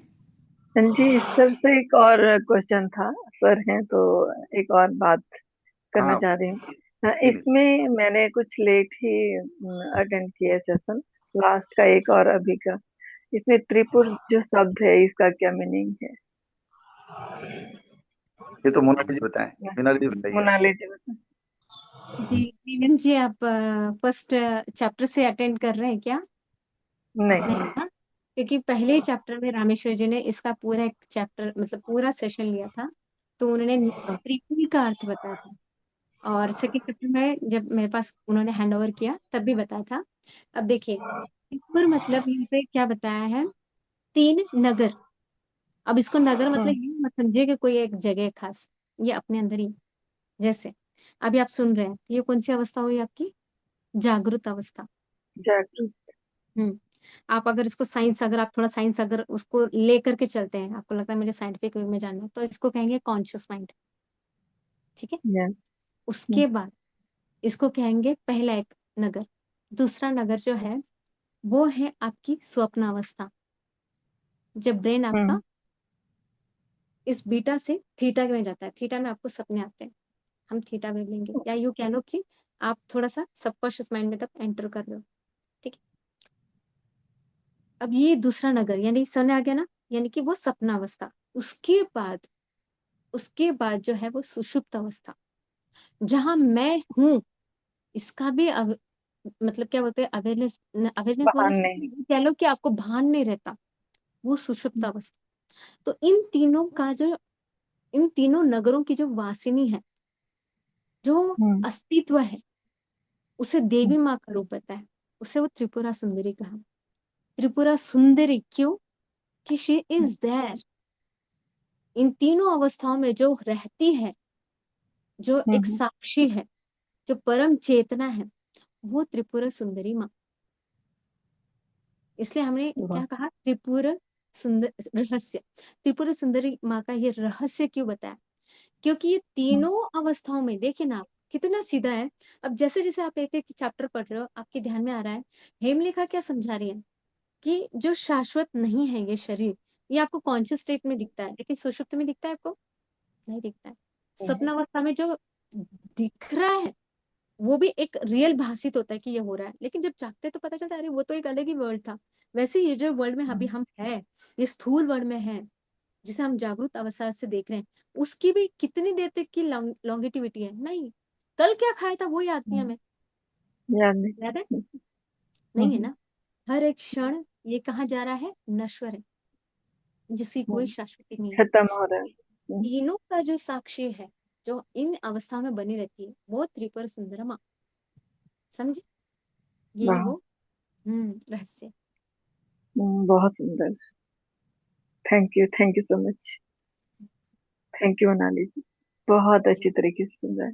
हाँ जी, सर से एक और क्वेश्चन था, सर हैं तो एक और बात करना हाँ चाह रही हूँ। हाँ, जी नहीं। इसमें मैंने कुछ लेट ही अटेंड किया सेशन, लास्ट का एक और अभी का। इसमें त्रिपुर जो शब्द है इसका क्या मीनिंग है? ये तो मोनाली जी बताएं, मोनाली जी बताइए। मोनाली जी बता। जी नीलम जी, आप फर्स्ट चैप्टर से अटेंड कर रहे हैं क्या? नहीं नहीं। ना? क्योंकि पहले चैप्टर में रामेश्वर जी ने इसका पूरा एक चैप्टर मतलब पूरा सेशन लिया था, तो उन्होंने त्रिपुरी का अर्थ बताया था। और सेकंड चैप्टर में जब मेरे पास उन्होंने हैंड ओवर किया तब भी बताया था। अब देखिए, त्रिपुर मतलब यहाँ पे क्या बताया है, 3 नगर। अब इसको नगर मतलब हम्म। ये मत समझिए कि कोई एक जगह है खास, ये अपने अंदर ही। जैसे अभी आप सुन रहे हैं, ये कौन सी अवस्था हुई आपकी? जागृत अवस्था। जागरूक। हम्म। आप अगर इसको साइंस, अगर आप थोड़ा साइंस अगर उसको लेकर के चलते हैं, आपको लगता है मुझे साइंटिफिक वे में जानना है, तो इसको कहेंगे कॉन्शियस माइंड। ठीक है। यस। उसके बाद इसको कहेंगे पहला एक नगर। दूसरा नगर जो है वो है आपकी स्वप्न अवस्था, जब ब्रेन आपका हम्म। इस बीटा से थीटा में जाता है। थीटा में आपको सपने आते हैं, हम थीटा वेव लेंगे, या यूं कह लो कि आप थोड़ा सा सबकॉन्शियस माइंड में तक एंटर कर रहे हो। ठीक है। अब ये दूसरा नगर यानी समझ आ गया ना, यानी कि वो सपना अवस्था। उसके बाद जो है वो सुषुप्त अवस्था, जहां मैं हूं, इसका भी मतलब क्या बोलते हैं, अवेयरनेस। अवेयरनेस बोलने भान से नहीं। ये कह लो कि आपको भान नहीं रहता, वो सुषुप्त अवस्था। तो इन तीनों नगरों की जो वासिनी है, जो हम्म। अस्तित्व है, उसे देवी माँ का रूप बताया। उसे वो त्रिपुरा सुंदरी कहा। त्रिपुरा सुंदरी क्यों? कि शी इज देयर, इन तीनों अवस्थाओं में जो रहती है, जो एक हम्म। साक्षी है, जो परम चेतना है, वो त्रिपुरा सुंदरी माँ। इसलिए हमने वाह। क्या कहा, त्रिपुर सुंदर रहस्य। त्रिपुरा सुंदरी माँ का ये रहस्य क्यों बताया? क्योंकि ये तीनों अवस्थाओं में देखिए ना, कितना सीधा है। अब जैसे जैसे आप एक एक चैप्टर पढ़ रहे हो, आपके ध्यान में आ रहा है हेमलेखा क्या समझा रही है, कि जो शाश्वत नहीं है ये शरीर, ये आपको कॉन्शियस स्टेट में दिखता है, लेकिन सुषुप्त में दिखता है आपको? नहीं दिखता है। सपन अवस्था में जो दिख रहा है वो भी एक रियल भासित होता है कि ये हो रहा है, लेकिन जब जागते हैं तो पता चलता है अरे वो तो एक अलग ही वर्ल्ड था। वैसे ये जो वर्ल्ड में अभी हम है, ये स्थूल वर्ल्ड में है, जिसे हम जागरूक अवस्था से देख रहे हैं, उसकी भी कितनी देर तक की लॉन्गेटिविटी है? नहीं। कल क्या खाया था वो याद नहीं हमें। याद नहीं। याद है? नहीं है ना। हर एक क्षण ये कहाँ जा रहा है? नश्वर है, जिसकी कोई शाश्वती नहीं है। खत्म हो रहा है। तीनों का जो साक्षी है, जो इन अवस्था में बनी रहती है, वो त्रिपुर सुंदरमा। समझे? यही वाह, वो रहस्य। बहुत सुंदर। Thank you so much. Thank you Manali ji, बहुत अच्छी तरीके से समझाया।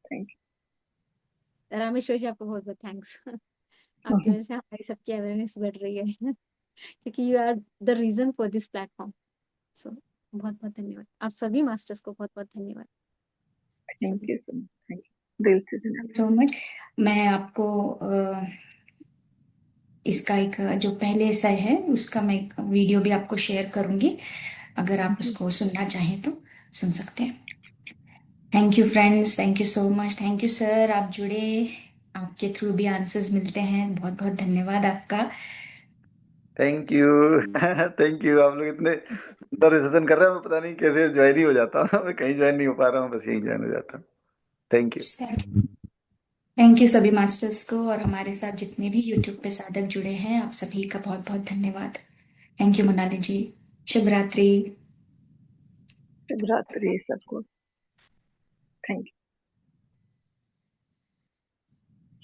थैंक रामेश्वर जी, आपको बहुत बहुत थैंक्स। आपकी यू। वजह से हमारी सबकी अवेयरनेस बढ़ रही है। क्योंकि you are the reason for this platform. So बहुत बहुत धन्यवाद आप सभी मास्टर्स को, बहुत बहुत धन्यवाद थैंक सभी। You so much. Thank you दिल से धन्यवाद। So much. मैं आपको इसका एक जो पहले से है उसका मैं एक वीडियो भी आपको शेयर करूंगी, अगर आप जी। उसको सुनना चाहें तो सुन सकते हैं। Thank you friends, thank you so much, thank you sir, आप जुड़े, आपके थ्रू भी आंसर्स मिलते हैं, बहुत बहुत धन्यवाद आपका। Thank you. Thank you. आप लोग इतने सुंदर सेशन कर रहे हैं, मैं पता नहीं कैसे ज्वाइन ही हो जाता हूँ। मैं कहीं ज्वाइन नहीं हो पा रहा हूँ, बस यहीं ज्वाइन हो जाता हूँ। Thank you. थैंक यू सभी मास्टर्स को, और हमारे साथ जितने भी यूट्यूब पे साधक जुड़े हैं, आप सभी का बहुत बहुत धन्यवाद। थैंक यू मोनाली जी। शुभ रात्रि। शुभ रात्रि सबको। Thank you.